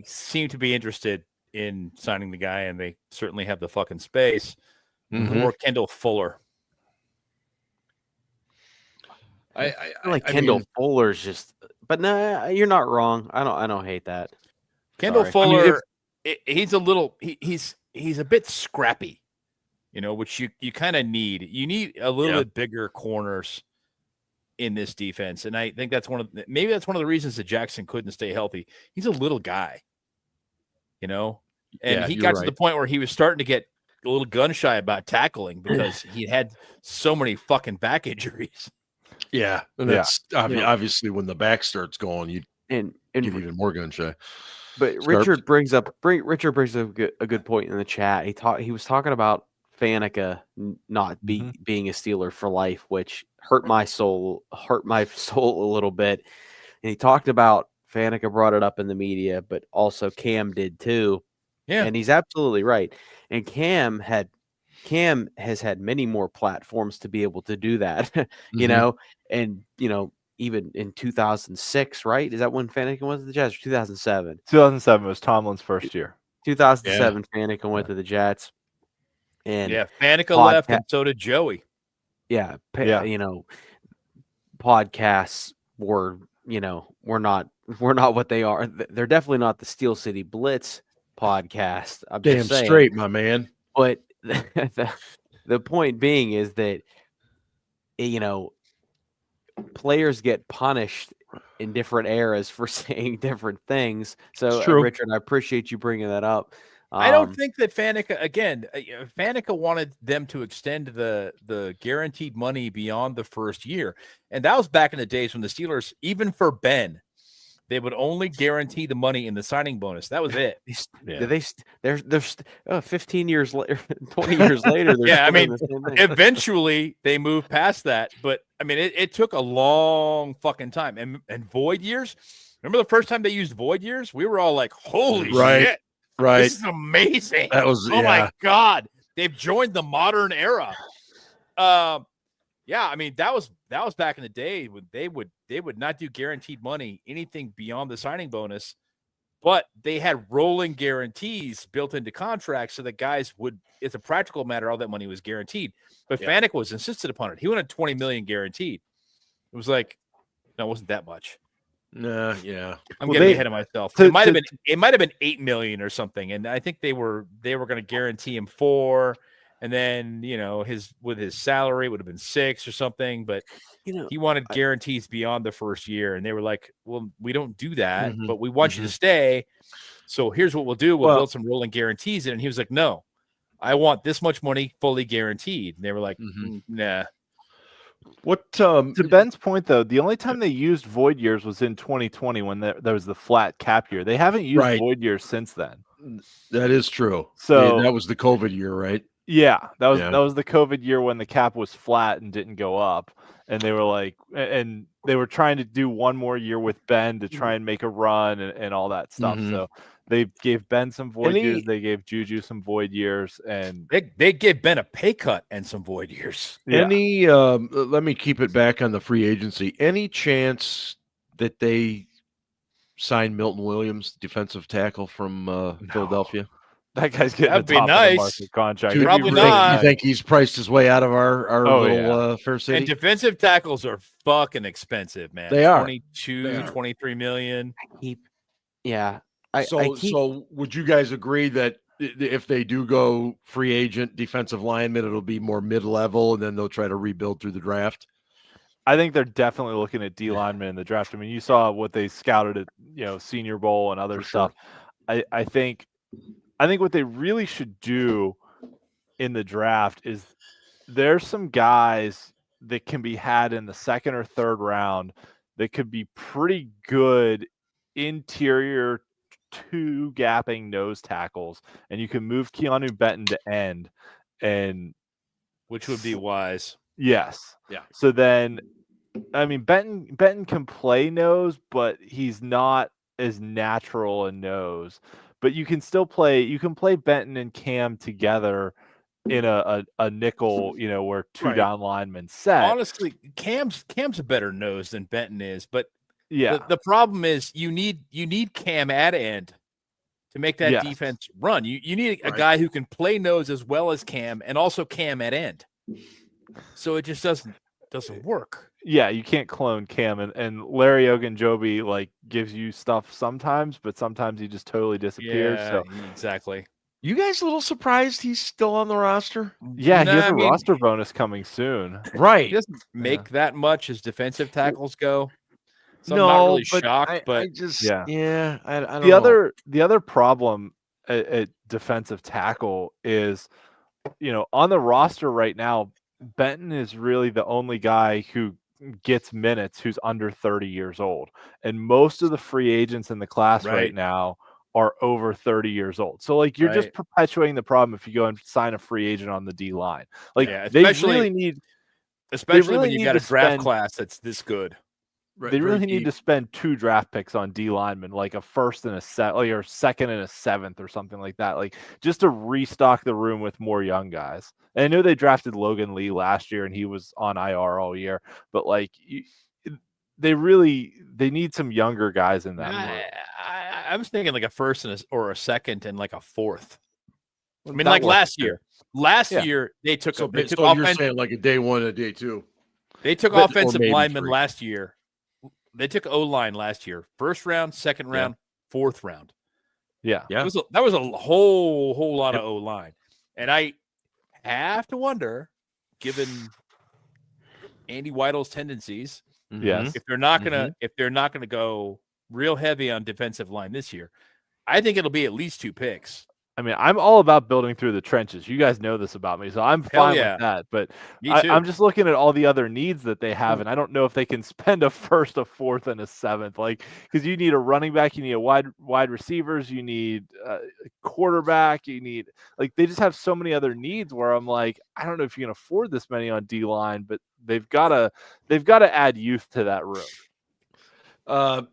seem to be interested in signing the guy, and they certainly have the fucking space. Or Kendall Fuller. I like Kendall Fuller's just, but no, you're not wrong. I don't hate that. Kendall Fuller, he's a little, he's a bit scrappy, which you kind of need. You need a little bit bigger corners in this defense, and I think that's one of the reasons that Jackson couldn't stay healthy. He's a little guy, and he got to the point where he was starting to get a little gun shy about tackling because he had so many fucking back injuries. Yeah, and that's obviously when the back starts going, you get even more gun shy. But Richard brings up a good point in the chat. He was talking about Faneca not being a Steeler for life, which hurt my soul a little bit. And he talked about Faneca brought it up in the media, but also Cam did too. Yeah, and he's absolutely right. And Cam has had many more platforms to be able to do that, and even in 2006, right? Is that when Faneca went to the Jets? Or 2007? 2007 was Tomlin's first year. 2007, Faneca went to the Jets. And Faneca left, and so did Joey. Podcasts were not what they are. They're definitely not the Steel City Blitz podcast. I'm damn just saying. Straight, my man. But the point being is that players get punished in different eras for saying different things. So, Richard, I appreciate you bringing that up. I don't think that Faneca wanted them to extend the guaranteed money beyond the first year. And that was back in the days when the Steelers, even for Ben, they would only guarantee the money in the signing bonus. That was it. They're 15 years later, 20 years later. Eventually they moved past that. But I mean, it took a long fucking time. And void years. Remember the first time they used void years? We were all like, "Holy shit! Right, this is amazing." That was my god, they've joined the modern era. I mean, that was back in the day when they would not do guaranteed money, anything beyond the signing bonus, but they had rolling guarantees built into contracts so that guys would, it's a practical matter, all that money was guaranteed. But Faneca was insisted upon it. He wanted $20 million guaranteed. It was like, no, it wasn't that much. I'm getting ahead of myself. It might have been $8 million or something, and I think they were going to guarantee him $4 million. And then, his salary would have been $6 million or something, but he wanted guarantees beyond the first year. And they were like, well, we don't do that, but we want you to stay. So here's what we'll do. We'll build some rolling guarantees in. And he was like, no, I want this much money fully guaranteed. And they were like, nah. What to Ben's point, though, the only time they used void years was in 2020 when there was the flat cap year. They haven't used void years since then. That is true. So that was the COVID year, right? Yeah, that was the COVID year when the cap was flat and didn't go up, and they were like, and they were trying to do one more year with Ben to try and make a run and all that stuff. So they gave Ben some void years, they gave Juju some void years, and they gave Ben a pay cut and some void years. Any let me keep it back on the free agency. Any chance that they sign Milton Williams, defensive tackle from Philadelphia? That guy's getting That'd a be top of the nice. market contract. Dude, Probably you not. think he's priced his way out of our Fair And City? defensive tackles are fucking expensive, man. They are. 22, 23 million. So would you guys agree that if they do go free agent defensive lineman, it'll be more mid-level, and then they'll try to rebuild through the draft? I think they're definitely looking at D linemen in the draft. I mean, you saw what they scouted at Senior Bowl and other stuff. I think what they really should do in the draft is there's some guys that can be had in the second or third round that could be pretty good interior two gapping nose tackles, and you can move Keanu Benton to end, and which would be wise. Yes. Yeah. So then, I mean, Benton can play nose, but he's not as natural a nose. But you can still play. You can play Benton and Cam together in a nickel, where two down linemen set. Honestly, Cam's a better nose than Benton is, but yeah, the problem is you need Cam at end to make that defense run. You need a guy who can play nose as well as Cam and also Cam at end. So it just doesn't work. Yeah, you can't clone Cam, and Larry Ogunjobi gives you stuff sometimes, but sometimes he just totally disappears. Yeah, so exactly. You guys a little surprised he's still on the roster? Yeah, he has a roster bonus coming soon. Right. He doesn't make that much as defensive tackles go. So I'm not really shocked, but I just I don't know. The other problem at defensive tackle is, on the roster right now, Benton is really the only guy who gets minutes who's under 30 years old. And most of the free agents in the class right now are over 30 years old. So you're just perpetuating the problem if you go and sign a free agent on the D line. They really need, especially when you got a draft class that's this good. They really need to spend 2 draft picks on D linemen, like a first and a or second and a seventh or something like that, just to restock the room with more young guys. And I know they drafted Logan Lee last year and he was on IR all year, but they need some younger guys in that room. I was thinking a first and a second and a fourth. I mean, last year. Last year they took you're saying a day one and a day two. They took offensive linemen last year. They took O-line last year. First round, second round, fourth round. Yeah. That was a whole lot of O-line. And I have to wonder, given Andy Weidl's tendencies, if they're not gonna go real heavy on defensive line this year, I think it'll be at least 2 picks. I mean, I'm all about building through the trenches. You guys know this about me, so I'm fine with that. But I'm just looking at all the other needs that they have, and I don't know if they can spend a first, a fourth, and a seventh. Because you need a running back, you need a wide receivers, you need a quarterback, you need they just have so many other needs. Where I'm I don't know if you can afford this many on D line, but they've got to add youth to that room.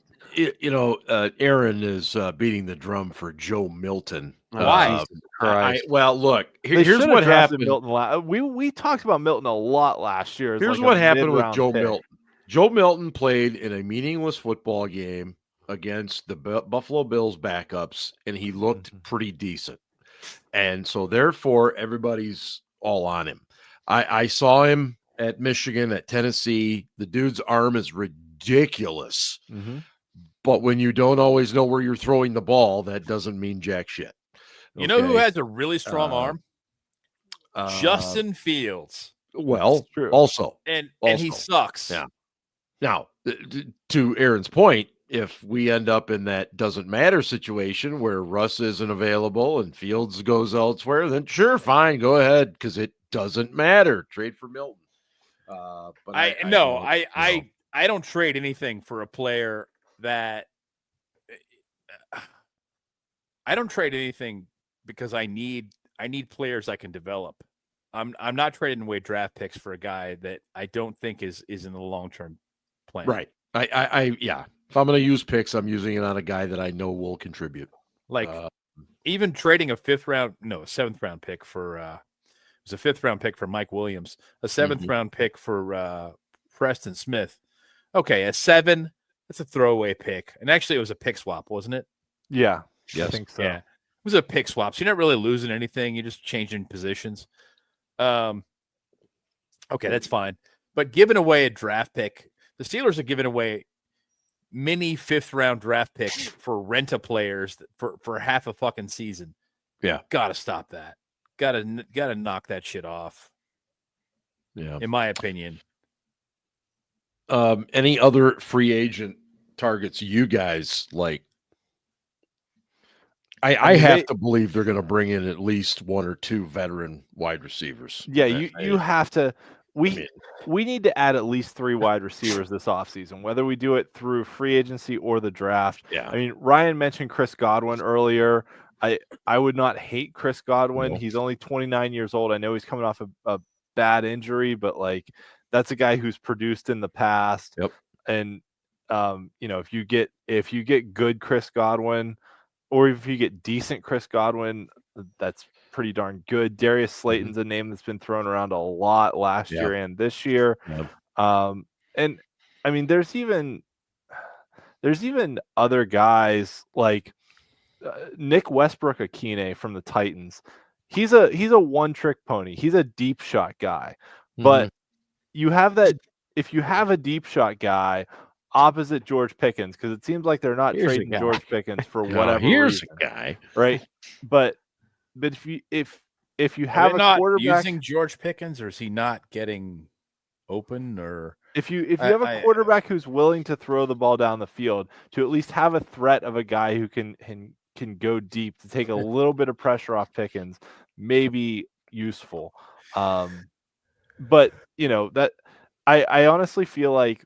Aaron is beating the drum for Joe Milton. Why? Look, here's what happened. Milton we talked about Milton a lot last year. Here's what happened with Joe Milton. Joe Milton played in a meaningless football game against the Buffalo Bills backups, and he looked pretty decent. And so, therefore, everybody's all on him. I saw him at Michigan, at Tennessee. The dude's arm is ridiculous. Mm-hmm. But when you don't always know where you're throwing the ball, that doesn't mean jack shit. You know who has a really strong arm? Justin Fields. Well, also. And he sucks. Yeah. Now, to Aaron's point, if we end up in that doesn't matter situation where Russ isn't available and Fields goes elsewhere, then sure, fine, go ahead, because it doesn't matter. Trade for Milton. But I don't trade anything for a player that I don't trade anything because I need players I can develop. I'm not trading away draft picks for a guy that I don't think is in the long-term plan. Right. If I'm going to use picks, I'm using it on a guy that I know will contribute. Even trading a 7th round pick for it was a 5th round pick for Mike Williams, a 7th round pick for Preston Smith. Okay, a 7, that's a throwaway pick. And actually it was a pick swap, wasn't it? Yeah. Yes. I think so. Yeah. was a pick swap. So you're not really losing anything. You're just changing positions. Okay, that's fine. But giving away a draft pick, the Steelers are giving away mini 5th-round draft picks for rent-a players for half a fucking season. Yeah. Gotta stop that. Gotta knock that shit off. Yeah. In my opinion. Any other free agent targets you guys like? I have to believe they're going to bring in at least 1 or 2 veteran wide receivers. Yeah, you have to. We need to add at least 3 wide receivers this offseason, whether we do it through free agency or the draft. Yeah. I mean, Ryan mentioned Chris Godwin earlier. I would not hate Chris Godwin. No. He's only 29 years old. I know he's coming off a bad injury, but like that's a guy who's produced in the past. Yep. And if you get good Chris Godwin, or if you get decent Chris Godwin, that's pretty darn good. Darius Slayton's a name that's been thrown around a lot last year and this year. Yep. And I mean, there's even other guys like Nick Westbrook-Akine from the Titans. He's a one-trick pony. He's a deep shot guy. But you have that if you have a deep shot guy opposite George Pickens, because it seems like they're not trading George Pickens for whatever reason, a guy, right? But if you have a quarterback using George Pickens, or is he not getting open, or if you have a quarterback who's willing to throw the ball down the field, to at least have a threat of a guy who can go deep to take a little bit of pressure off Pickens, may be useful. But that I honestly feel like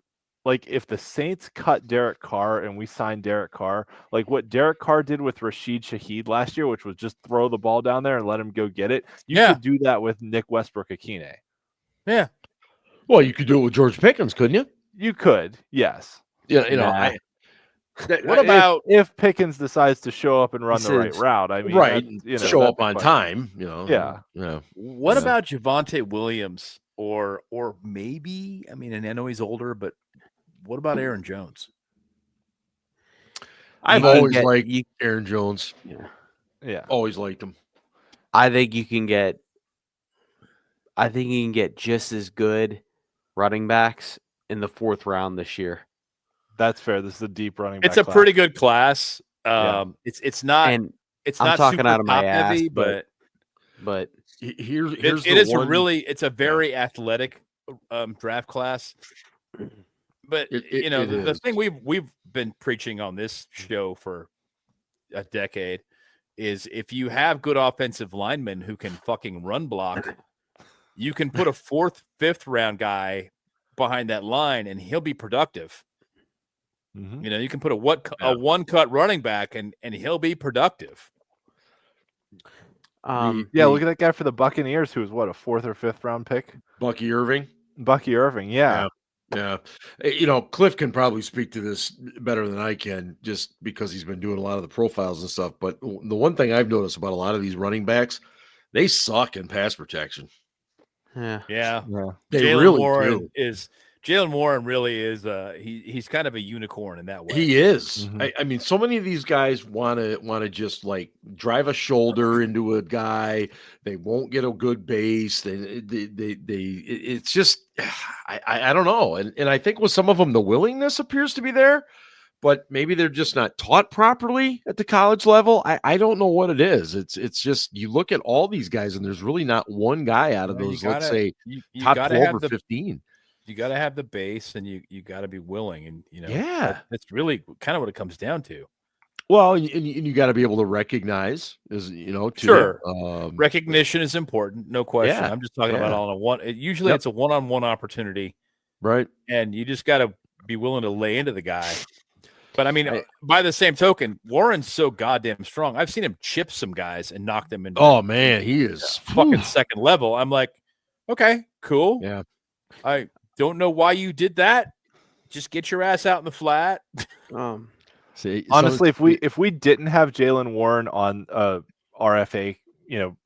if the Saints cut Derek Carr and we signed Derek Carr, like what Derek Carr did with Rashid Shaheed last year, which was just throw the ball down there and let him go get it, you could do that with Nick Westbrook-Akine. Yeah. Well, you could do it with George Pickens, couldn't you? You could, yes. Yeah, what about if Pickens decides to show up and run the right route? I mean, right, show up on time. Yeah. What about Javonte Williams, or maybe? I mean, and I know he's older, but what about Aaron Jones? I've always liked Aaron Jones. Yeah, always liked him. I think you can get just as good running backs in the 4th round this year. That's fair. This is a deep running back. It's a pretty good class. It's not. And it's I'm not talking super out of my heavy, ass, but here's it's a very athletic draft class. But the thing we've been preaching on this show for a decade is if you have good offensive linemen who can fucking run block, you can put a 4th, 5th round guy behind that line and he'll be productive. You can put a one-cut running back and he'll be productive. Look at that guy for the Buccaneers who was what, a 4th or 5th round pick? Bucky Irving. Yeah. Yeah. Cliff can probably speak to this better than I can just because he's been doing a lot of the profiles and stuff. But the one thing I've noticed about a lot of these running backs, they suck in pass protection. Yeah. They Jaylen really Warren do. Jaylen Warren really is he's kind of a unicorn in that way. He is. I mean, so many of these guys want to just like drive a shoulder into a guy. They won't get a good base. It's just I don't know. And I think with some of them the willingness appears to be there, but maybe they're just not taught properly at the college level. I don't know what it is. It's just you look at all these guys and there's really not one guy out of those, let's say, top 12 or 15. You got to have the base, and you got to be willing, and that's really kind of what it comes down to. Well, and you got to be able to recognize, Sure, recognition is important, no question. I'm just talking about on a one. Usually, it's a one-on-one opportunity, right? And you just got to be willing to lay into the guy. But I mean, by the same token, Warren's so goddamn strong. I've seen him chip some guys and knock them into. Oh man, he is fucking second level. I'm like, okay, cool. Yeah, I don't know why you did that. Just get your ass out in the flat. Honestly, if we didn't have Jaylen Warren on RFA,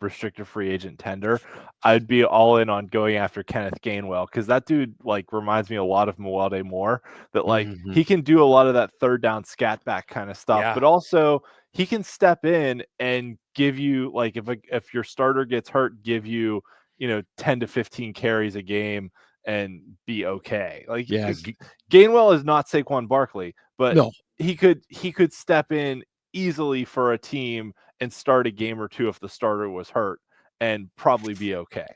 restricted free agent tender, I'd be all in on going after Kenneth Gainwell, because that dude reminds me a lot of Mewelde Moore. That he can do a lot of that third down scat back kind of stuff, but also he can step in and give you, like, if your starter gets hurt, give you, 10 to 15 carries a game and be okay. Like, Gainwell is not Saquon Barkley, but no, he could step in easily for a team and start a game or two if the starter was hurt and probably be okay.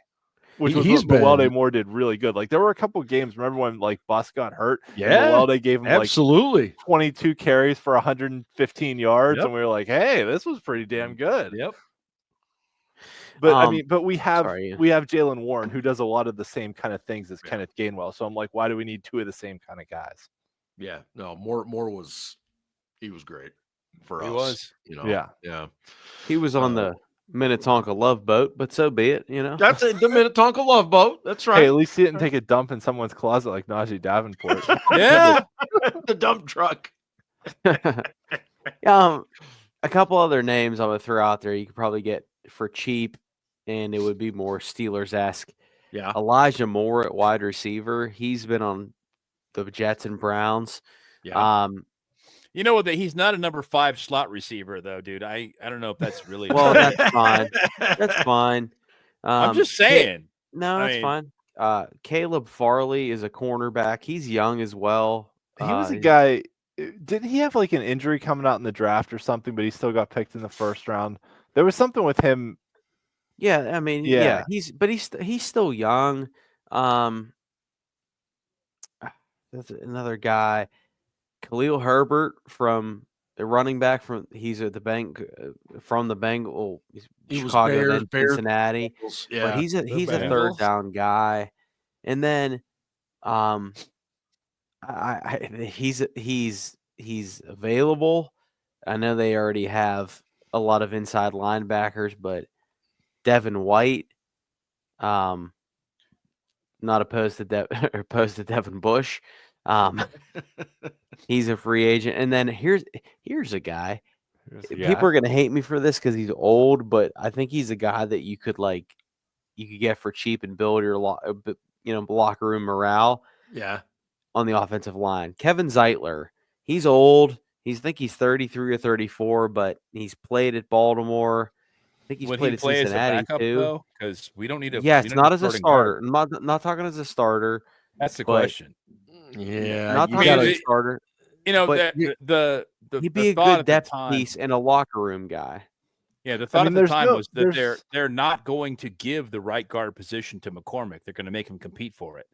Which was what Weldy Moore did really good. Like, there were a couple of games. Remember when, like, Bus got hurt? Yeah, Weldy gave him absolutely like 22 carries for 115 yards, Yep. and we were like, "Hey, this was pretty damn good." Yep. But but we have Jaylen Warren, who does a lot of the same kind of things as Kenneth Gainwell. So I'm like, why do we need two of the same kind of guys? Yeah, no, Moore was great for us. He was, yeah. He was on the Minnetonka Love Boat, but so be it. That's the Minnetonka Love Boat. That's right. Hey, at least he didn't take a dump in someone's closet like Najee Davenport. Yeah, the dump truck. A couple other names I'm gonna throw out there you could probably get for cheap, and it would be more Steelers-esque. Yeah, Elijah Moore at wide receiver. He's been on the Jets and Browns. Yeah. You know what? He's not a number 5 slot receiver, though, dude. I don't know if that's really well. That's fine. That's fine. I'm just saying. That's fine. Caleb Farley is a cornerback. He's young as well. He was a guy. Didn't he have like an injury coming out in the draft or something? But he still got picked in the first round. There was something with him. Yeah, I mean, he's still young. That's another guy. Khalil Herbert from the running back he's at the bank from the Bengals, Chicago, then Cincinnati. Yeah, but he's a third down guy, and then he's available. I know they already have a lot of inside linebackers, but Devin White, not opposed to Devin Bush. He's a free agent. And then here's a guy. People are gonna hate me for this because he's old, but I think he's a guy that you could get for cheap and build your locker room morale. Yeah, on the offensive line. Kevin Zeitler. He's old. I think he's 33 or 34, but he's played at Baltimore. I think he's played at Cincinnati too. Because we don't need a not as a starter. Not talking as a starter. That's the question. Yeah, not talking as a starter. He'd be a good depth piece and a locker room guy. Yeah, the thought at the time was that they're not going to give the right guard position to McCormick. They're going to make him compete for it.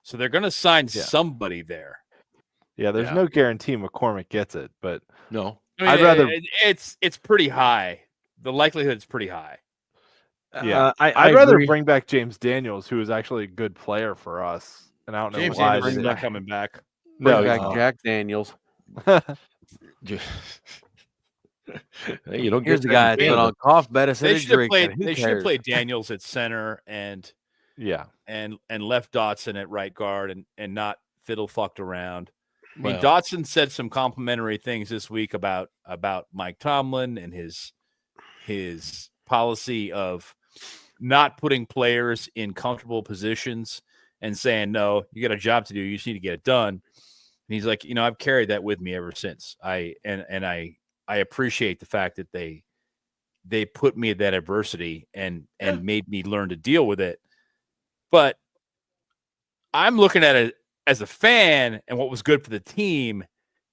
So they're going to sign somebody there. Yeah, there's no guarantee McCormick gets it, but no. I'd rather it's pretty high. The likelihood is pretty high. Yeah, I'd rather bring back James Daniels, who is actually a good player for us. And I don't know why he's not coming back. No, Jack Daniels. You don't Here's the guy that's on cough medicine. They should have played Daniels at center and left Dotson at right guard and not fiddle fucked around. I mean, Dotson said some complimentary things this week about Mike Tomlin and his policy of not putting players in comfortable positions and saying, no, you got a job to do. You just need to get it done. And he's like, I've carried that with me ever since. I appreciate the fact that they put me at that adversity and made me learn to deal with it. But I'm looking at it as a fan and what was good for the team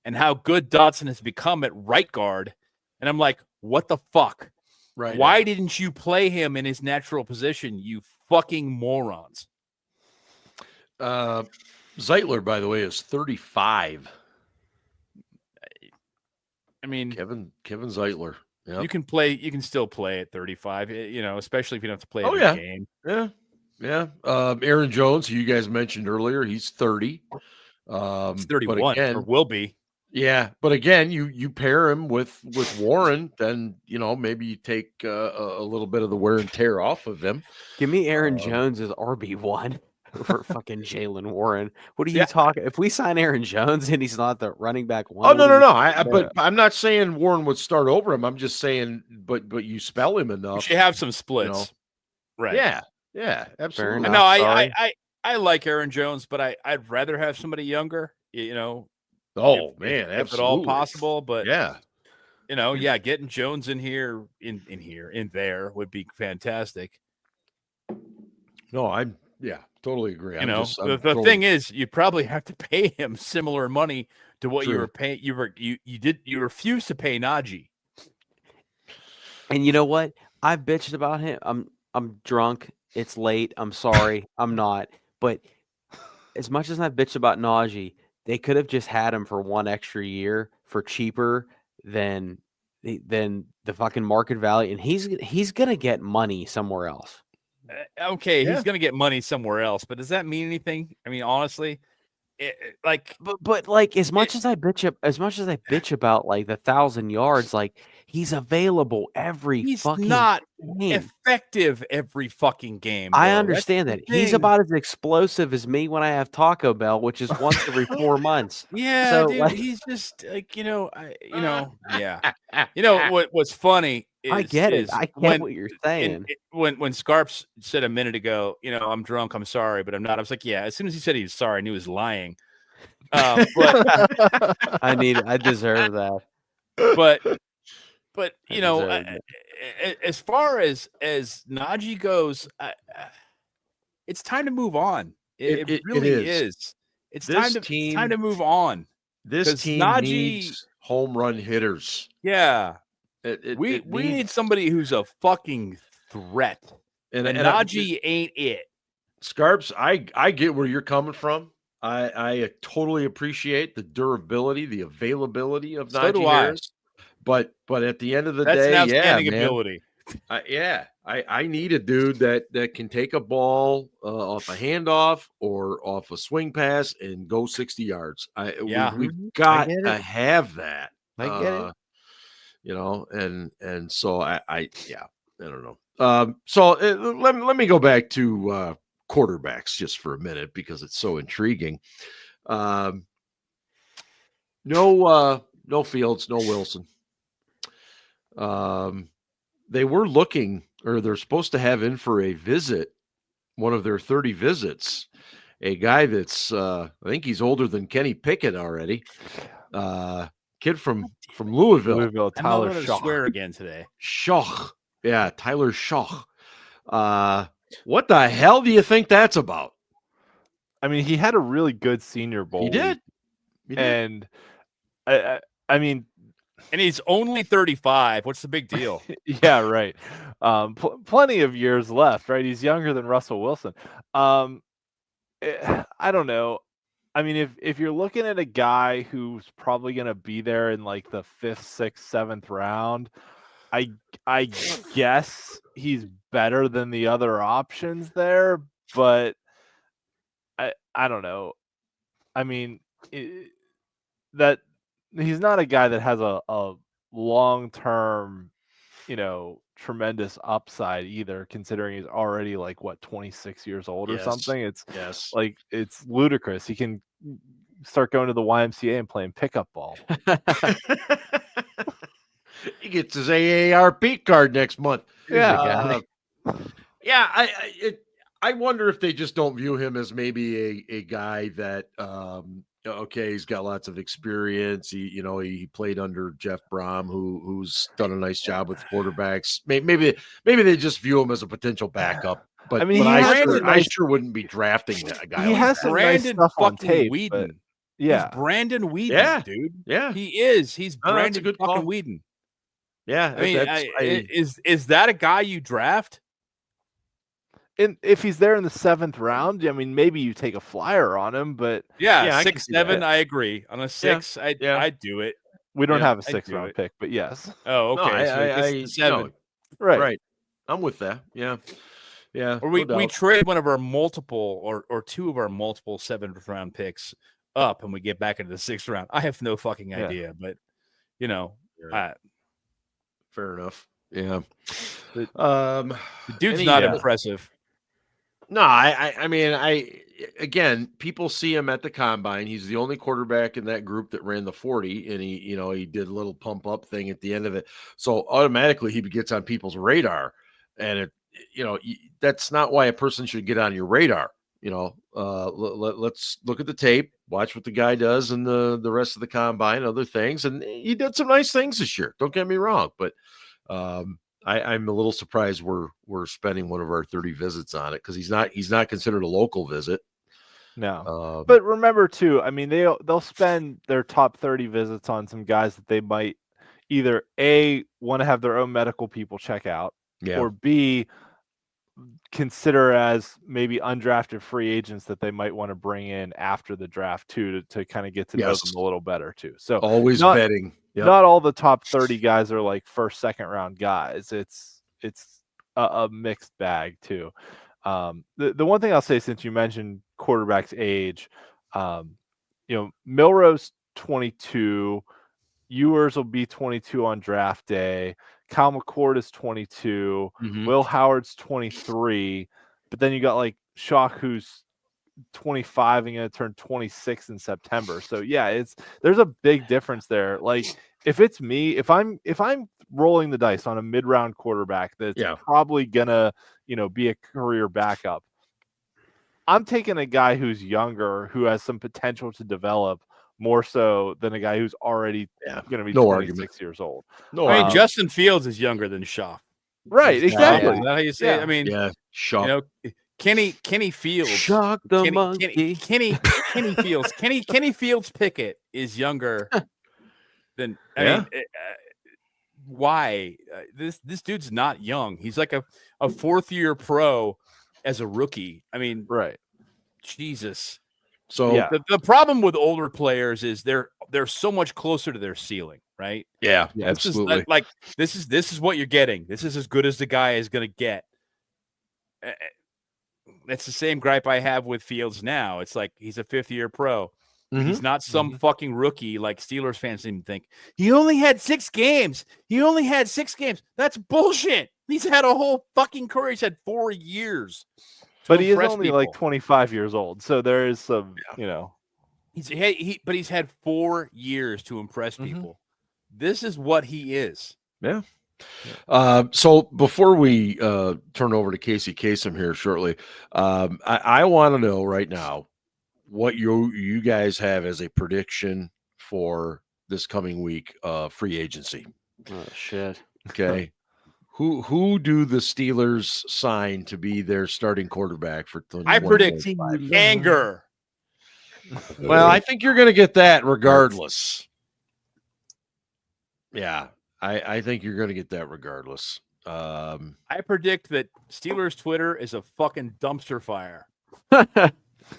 and how good Dotson has become at right guard. And I'm like, what the fuck? Right. Why didn't you play him in his natural position, you fucking morons? Zeitler, by the way, is 35. I mean, Kevin Zeitler. Yep. You can still play at 35, especially if you don't have to play every game. Yeah. Yeah. Aaron Jones, who you guys mentioned earlier, he's 30. He's 31 or will be. Yeah, but again, you pair him with Warren, then maybe you take a little bit of the wear and tear off of him. Give me Aaron Jones as RB1 for fucking Jaylen Warren. What are you talking? If we sign Aaron Jones and he's not the running back one, no. But I'm not saying Warren would start over him. I'm just saying, but you spell him enough. You should have some splits, right? Yeah, absolutely. No, I like Aaron Jones, but I'd rather have somebody younger. Oh if, man, if at all possible. But getting Jones in there would be fantastic. No, I'm totally agree. The thing is, you probably have to pay him similar money to what you were paying. You refused to pay Najee. And you know what? I bitched about him. I'm drunk. It's late. I'm sorry. I'm not. But as much as I bitched about Najee, they could have just had him for one extra year for cheaper than the fucking market value, and he's gonna get money somewhere else. Okay, he's gonna get money somewhere else, but does that mean anything? I mean, honestly, but as much as I bitch about like the 1,000 yards, like he's available every fucking not game. Effective every fucking game. I understand that he's about as explosive as me when I have Taco Bell, which is once every 4 months. Yeah, so, dude, he's just like yeah. What's funny is I get it. I get what you're saying. When Scarps said a minute ago, I'm drunk, I'm sorry, but I'm not. I was like, yeah. As soon as he said he was sorry, I knew he was lying. But I deserve that. But as far as Najee goes, it's time to move on. It really is. It's time to move on. This team needs home run hitters. Yeah. We need somebody who's a fucking threat. And Najee ain't it. Scarps, I get where you're coming from. I totally appreciate the durability, the availability of Najee Harris. But at the end of the day, that's an outstanding ability. I need a dude that can take a ball off a handoff or off a swing pass and go 60 yards. We've got to have that. I get it. And so I don't know. So let me go back to quarterbacks just for a minute because it's so intriguing. No Fields, no Wilson. They were looking, or they're supposed to have in for a visit, one of their 30 visits, a guy that's I think he's older than Kenny Pickett already. Kid from Louisville, Tyler Schoch. Swear again today. Schoch. Yeah, Tyler Schoch. What the hell do you think that's about? I mean, he had a really good Senior Bowl. He did. And I mean, and he's only 35. What's the big deal? Yeah, right. Plenty of years left, right? He's younger than Russell Wilson. I don't know. I mean, if you're looking at a guy who's probably going to be there in like the 5th, 6th, 7th round, I guess he's better than the other options there, but I don't know. I mean, that he's not a guy that has a long-term, tremendous upside either, considering he's already like 26 years old or something. It's it's ludicrous. He can start going to the YMCA and playing pickup ball. He gets his AARP card next month. Yeah. I wonder if they just don't view him as maybe a guy that he's got lots of experience. He played under Jeff Brom, who's done a nice job with quarterbacks. Maybe they just view him as a potential backup. But I mean, I sure wouldn't be drafting a guy. He has some nice stuff on tape. Whedon. Yeah, he's Brandon Whedon, dude. Yeah, he is. He's Brandon fucking call. Whedon. Yeah, I mean, is that a guy you draft? And if he's there in the 7th round, I mean, maybe you take a flyer on him, but 6, 7, I agree. On a 6, I'd do it. We don't have a 6th round pick, but yes. Oh, okay. No, 7. No, right. I'm with that. Yeah. Or we trade one of our multiple or two of our multiple 7th round picks up, and we get back into the 6th round. I have no fucking idea, but fair enough. Yeah. The dude's not impressive. No, I mean, again, people see him at the combine. He's the only quarterback in that group that ran the 40, and he did a little pump up thing at the end of it. So automatically he gets on people's radar, and that's not why a person should get on your radar. let's look at the tape, watch what the guy does in the rest of the combine, other things. And he did some nice things this year. Don't get me wrong, but I'm a little surprised we're spending one of our 30 visits on it because he's not considered a local visit. No, but remember too, I mean, they'll spend their top 30 visits on some guys that they might either A, want to have their own medical people check out, or B, consider as maybe undrafted free agents that they might want to bring in after the draft too, to kind of get to know them a little better too. So always vetting. Not all the top 30 guys are like first, second round guys. It's a mixed bag too. The one thing I'll say, since you mentioned quarterback's age, Milrose 22, Ewers will be 22 on draft day. Kyle McCord is 22. Will Howard's 23. But then you got like Shock, who's 25 and going to turn 26 in September. So yeah, there's a big difference there. Like if it's me, if I'm rolling the dice on a mid-round quarterback that's probably gonna be a career backup, I'm taking a guy who's younger, who has some potential to develop, more so than a guy who's already going to be 26 years old. I mean, Justin Fields is younger than Shaw. Right, exactly. Is that how you say it? I mean, Shaw. Kenny Fields. Shock the monkey. Kenny Fields Pickett is younger than. I mean, why? This dude's not young. He's like a fourth-year pro as a rookie. I mean, right? Jesus. So the problem with older players is they're so much closer to their ceiling, right? Yeah, absolutely. This is what you're getting. This is as good as the guy is going to get. That's the same gripe I have with Fields now. It's like he's a fifth-year pro. He's not some fucking rookie like Steelers fans seem to think. He only had 6 games. That's bullshit. He's had a whole fucking career. He's had 4 years. But he is only like 25 years old, so there is some, But he's had 4 years to impress people. This is what he is. Yeah. So before we turn over to Casey Kasem here shortly, I want to know right now what you guys have as a prediction for this coming week free agency. Oh shit. Okay. Who do the Steelers sign to be their starting quarterback for 2025? I predict anger. Well, I think you're going to get that regardless. Yeah, I think you're going to get that regardless. I predict that Steelers Twitter is a fucking dumpster fire.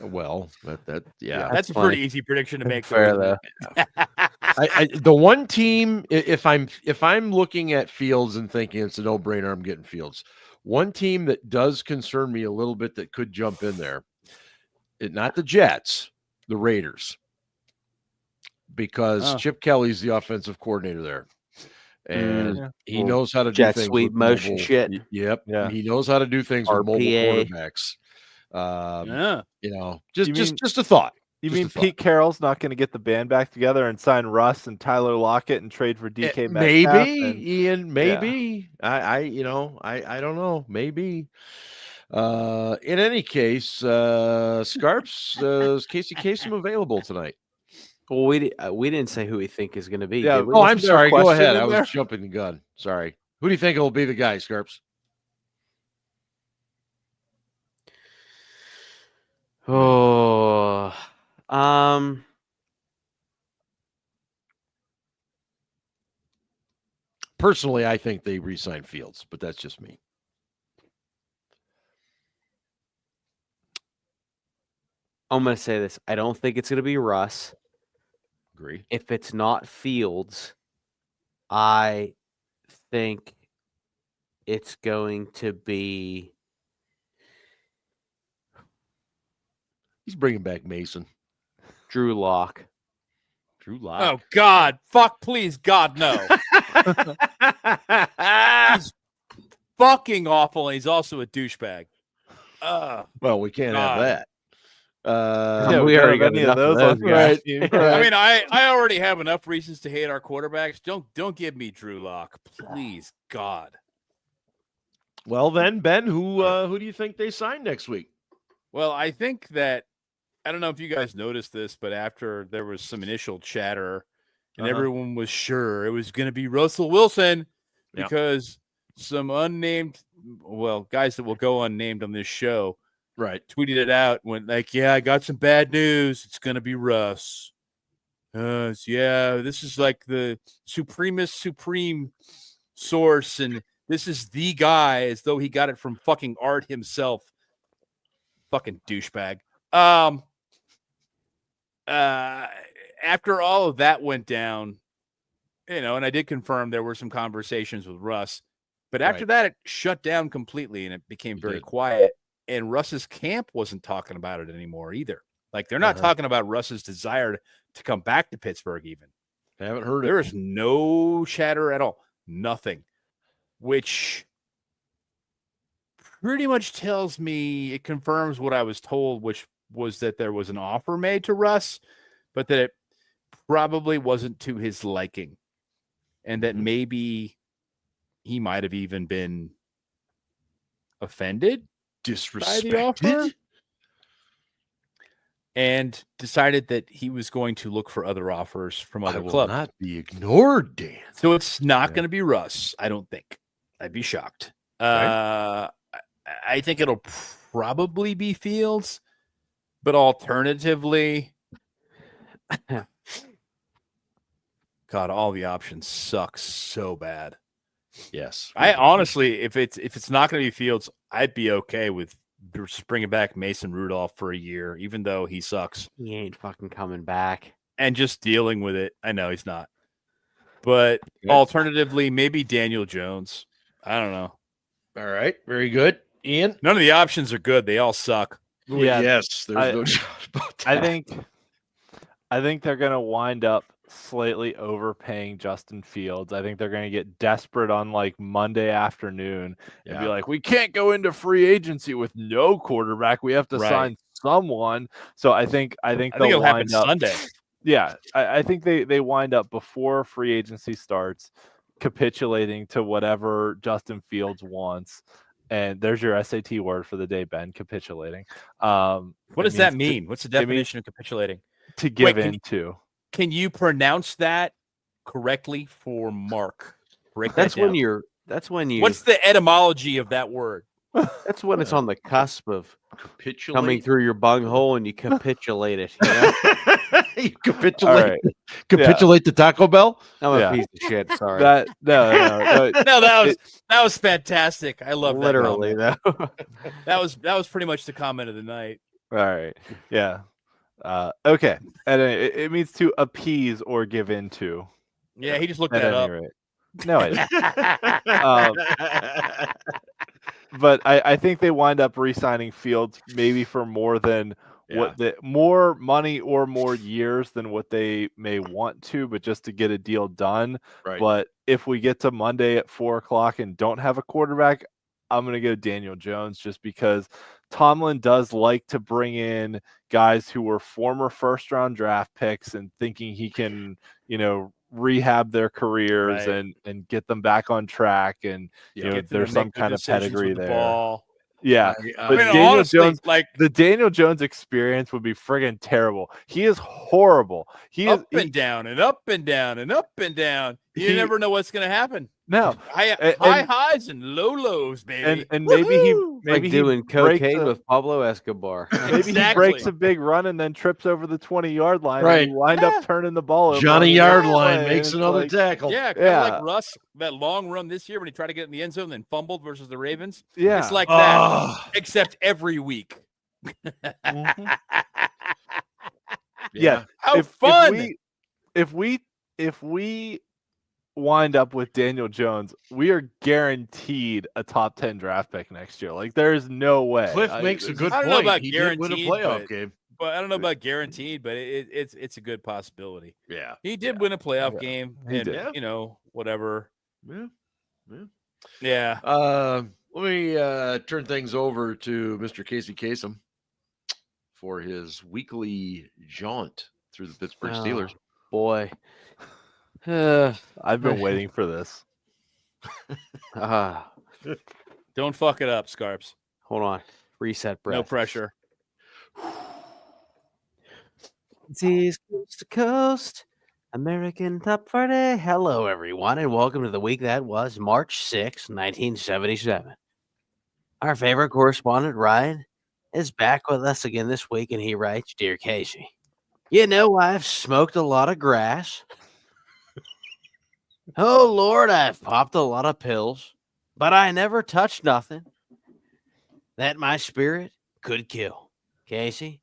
Well, that's a pretty easy prediction to make. Fair though. The one team, if I'm looking at Fields and thinking it's a no-brainer, I'm getting Fields. One team that does concern me a little bit that could jump in there, not the Jets, the Raiders, because Chip Kelly's the offensive coordinator there, and he knows how to do things. Sweep motion mobile. shit. Yep. Yeah. He knows how to do things with mobile quarterbacks. Just a thought. You mean Pete Carroll's not going to get the band back together and sign Russ and Tyler Lockett and trade for DK Metcalf? Ian, maybe. I don't know. Maybe. In any case, Scarps, is Casey Kasem available tonight? Well, we didn't say who we think is going to be. Yeah. Oh, I'm sorry. Go ahead. I was jumping the gun. Sorry. Who do you think will be the guy, Scarps? Oh, personally, I think they re-sign Fields, but that's just me. I'm going to say this. I don't think it's going to be Russ. Agree. If it's not Fields, I think it's going to be. He's bringing back Mason. Drew Lock. Oh, God. Fuck, please, God, no. He's fucking awful, and he's also a douchebag. Well, we can't have that. We already got enough of those guys. Right. I mean, I already have enough reasons to hate our quarterbacks. Don't give me Drew Lock, please, God. Well, then, Ben, who do you think they sign next week? Well, I think that I don't know if you guys noticed this, but after there was some initial chatter and everyone was sure it was going to be Russell Wilson because some unnamed, guys that will go unnamed on this show, tweeted it out, went like, yeah, I got some bad news. It's going to be Russ. This is like the supreme source, and this is the guy, as though he got it from fucking Art himself. Fucking douchebag. After all of that went down, and I did confirm there were some conversations with Russ, but after that, it shut down completely and it became very quiet. And Russ's camp wasn't talking about it anymore either. Like, they're not talking about Russ's desire to come back to Pittsburgh even. I haven't heard There is no chatter at all. Nothing. Which pretty much tells me, it confirms what I was told, which was that there was an offer made to Russ, but that it probably wasn't to his liking. And that maybe he might have even been offended, disrespected, and decided that he was going to look for other offers from other clubs. Not be ignored, Dan. So it's not going to be Russ, I don't think. I'd be shocked. I think it'll probably be Fields, but alternatively, God, all the options suck so bad. Yes, I honestly, if it's not going to be Fields, I'd be okay with bringing back Mason Rudolph for a year, even though he sucks. He ain't fucking coming back. And just dealing with it. I know he's not. But alternatively, maybe Daniel Jones. I don't know. All right. Very good. Ian? None of the options are good. They all suck. Yeah. Yes. There's no doubt about that. I think they're going to wind up slightly overpaying Justin Fields. I think they're going to get desperate on like Monday afternoon and be like, we can't go into free agency with no quarterback. We have to sign someone. So I think they'll wind up Sunday. Yeah. I think they wind up before free agency starts, capitulating to whatever Justin Fields wants. And there's your SAT word for the day, Ben, capitulating. What does that mean? What's the definition of capitulating? To give in to. Can you pronounce that correctly for Mark? That's when you. What's the etymology of that word? That's when it's on the cusp of coming through your bunghole and you capitulate it. You know? You capitulate. Capitulate the Taco Bell. I'm a piece of shit. Sorry. That was fantastic. I love that. Literally, though. That was pretty much the comment of the night. All right. Yeah. Okay. And it means to appease or give in to. Yeah, he just looked that up. Rate. No, I didn't. But I think they wind up re-signing Fields maybe for more than more money or more years than what they may want to, but just to get a deal done. Right. But if we get to Monday at 4:00 and don't have a quarterback, I'm going to go Daniel Jones just because Tomlin does like to bring in guys who were former first-round draft picks and thinking he can, rehab their careers and get them back on track. And, there's some kind of pedigree there. Yeah. But Daniel Jones, the Daniel Jones experience would be friggin' terrible. He is horrible. He is up and down and up and down and up and down. You never know what's going to happen. No, high highs and low lows, baby. And maybe he like doing cocaine with Pablo Escobar. Maybe he breaks a big run and then trips over the 20-yard line. Right, and you wind up turning the ball over. Johnny Yardline makes another tackle. Yeah, kind of like Russ, that long run this year when he tried to get in the end zone and then fumbled versus the Ravens. Yeah, it's like that, except every week. Yeah, how fun! If we wind up with Daniel Jones, we are guaranteed a top 10 draft pick next year. Like, there's no way. Cliff makes a good point. I don't know about he guaranteed, did win a playoff game. But I don't know about guaranteed, but it's a good possibility. Yeah. He did win a playoff game. And, whatever. Yeah. Let me turn things over to Mr. Casey Kasem for his weekly jaunt through the Pittsburgh Steelers. Boy. I've been waiting for this. Don't fuck it up, Scarps. Hold on. Reset, breath. No pressure. Seas coast to coast, American Top 40. Hello, everyone, and welcome to the week that was March 6, 1977. Our favorite correspondent, Ryan, is back with us again this week, and he writes, Dear Casey, you know I've smoked a lot of grass. Oh, Lord, I've popped a lot of pills, but I never touched nothing that my spirit could kill. Casey,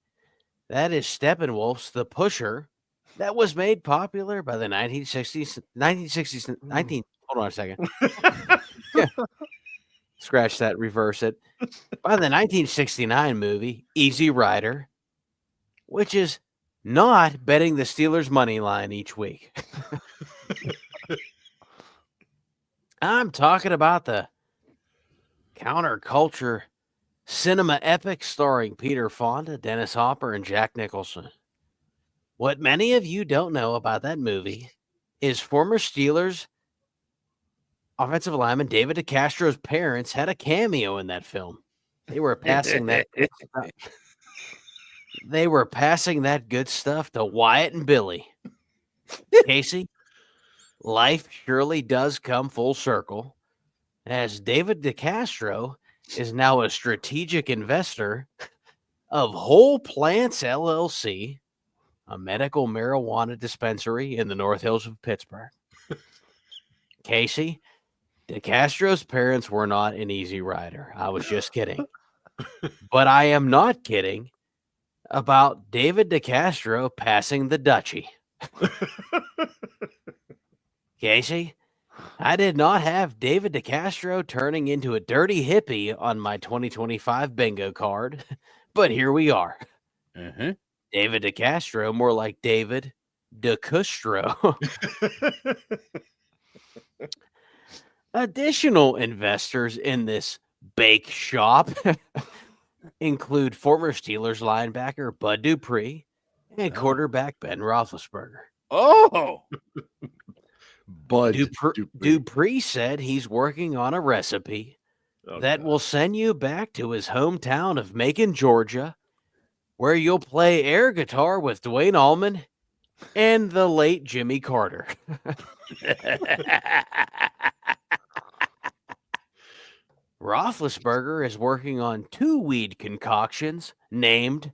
that is Steppenwolf's The Pusher that was made popular by the 1960s, hold on a second. Scratch that, reverse it. By the 1969 movie, Easy Rider, which is not betting the Steelers money line each week. I'm talking about the counterculture cinema epic starring Peter Fonda, Dennis Hopper, and Jack Nicholson. What many of you don't know about that movie is former Steelers offensive lineman David DeCastro's parents had a cameo in that film. They were passing that good stuff to Wyatt and Billy. Casey, life surely does come full circle, as David DeCastro is now a strategic investor of Whole Plants LLC, a medical marijuana dispensary in the North Hills of Pittsburgh. Casey, DeCastro's parents were not an Easy Rider. I was just kidding. But I am not kidding about David DeCastro passing the Dutchie. Casey, I did not have David DeCastro turning into a dirty hippie on my 2025 bingo card, but here we are. Mm-hmm. David DeCastro, more like David DeCastro. Additional investors in this bake shop include former Steelers linebacker Bud Dupree and quarterback Ben Roethlisberger. Oh, Bud Dupree said he's working on a recipe that will send you back to his hometown of Macon, Georgia, where you'll play air guitar with Dwayne Allman and the late Jimmy Carter. Roethlisberger is working on 2 weed concoctions named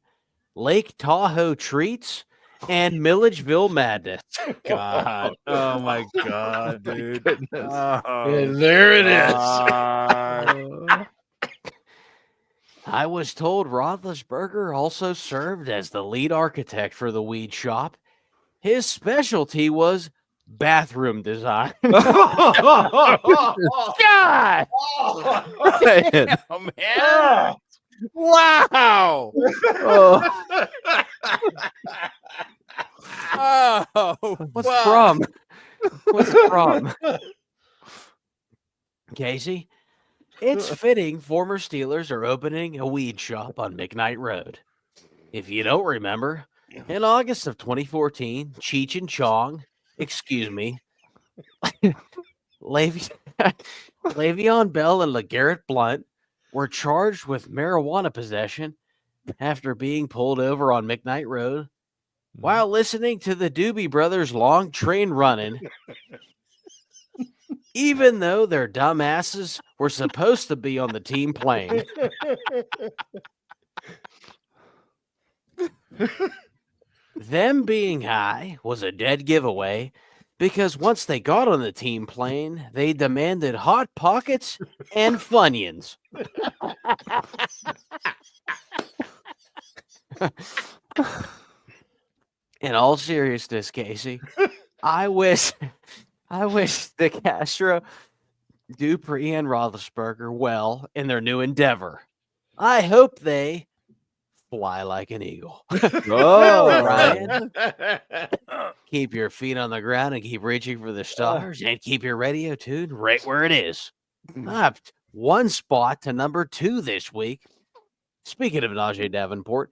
Lake Tahoe Treats and Milledgeville Madness. God. Oh, my God, dude. And there it is. I was told Roethlisberger also served as the lead architect for the weed shop. His specialty was bathroom design. God! Man. Oh, man. Wow! Oh, What's wow. from? What's from? Casey, it's fitting former Steelers are opening a weed shop on McKnight Road. If you don't remember, in August of 2014, Cheech and Chong, excuse me, Le'Veon Bell and LeGarrette Blount were charged with marijuana possession after being pulled over on McKnight Road while listening to the Doobie Brothers' Long Train Running, even though their dumbasses were supposed to be on the team plane. Them being high was a dead giveaway because once they got on the team plane, they demanded Hot Pockets and Funyuns. In all seriousness, Casey, I wish DeCastro, Dupree, and Roethlisberger well in their new endeavor. I hope they fly like an eagle. Oh, Ryan, keep your feet on the ground and keep reaching for the stars, and keep your radio tuned right where it is. Up 1 spot to number 2 this week. Speaking of Najee Davenport,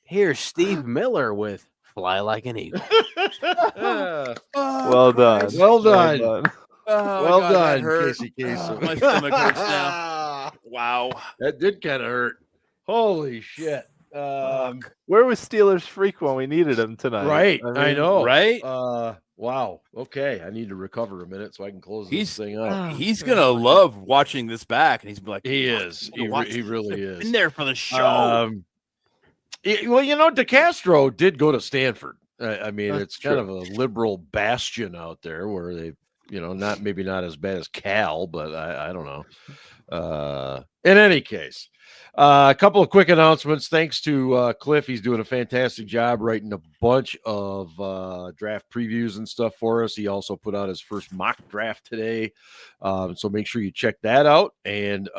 here's Steve Miller with Fly Like an Eagle. Well done. Well done. Oh, Well God, that done, hurt. Casey Kasem. My stomach hurts now. Wow. That did kind of hurt. Holy shit. Where was Steelers Freak when we needed him tonight? Right. I know. Right? Wow. Okay. I need to recover a minute so I can close this thing up. He's going to love watching this back. And he's like, He is. He really is. In there for the show. Well, DeCastro did go to Stanford. I mean, That's it's kind of a liberal bastion out there where they, maybe not as bad as Cal, but I don't know. In any case, a couple of quick announcements. Thanks to Cliff. He's doing a fantastic job writing a bunch of draft previews and stuff for us. He also put out his first mock draft today. So make sure you check that out. And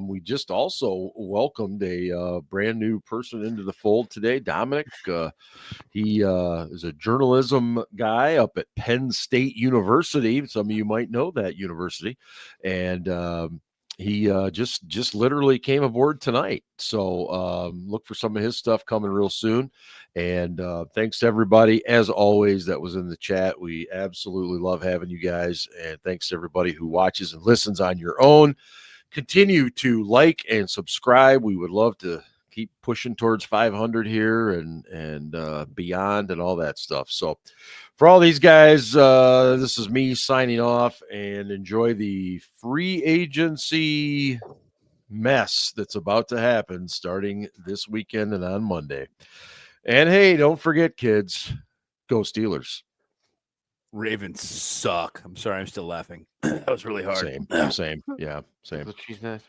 we just also welcomed a brand new person into the fold today, Dominic. He is a journalism guy up at Penn State University. Some of you might know that university. And he just literally came aboard tonight. So look for some of his stuff coming real soon. And thanks to everybody, as always, that was in the chat. We absolutely love having you guys. And thanks to everybody who watches and listens on your own. Continue to like and subscribe. We would love to keep pushing towards 500 here and beyond and all that stuff. So for all these guys, this is me signing off, and enjoy the free agency mess that's about to happen starting this weekend and on Monday. And hey, don't forget, kids, go Steelers. Ravens suck. I'm sorry, I'm still laughing. That was really hard. Same. Yeah, same. That's what she said.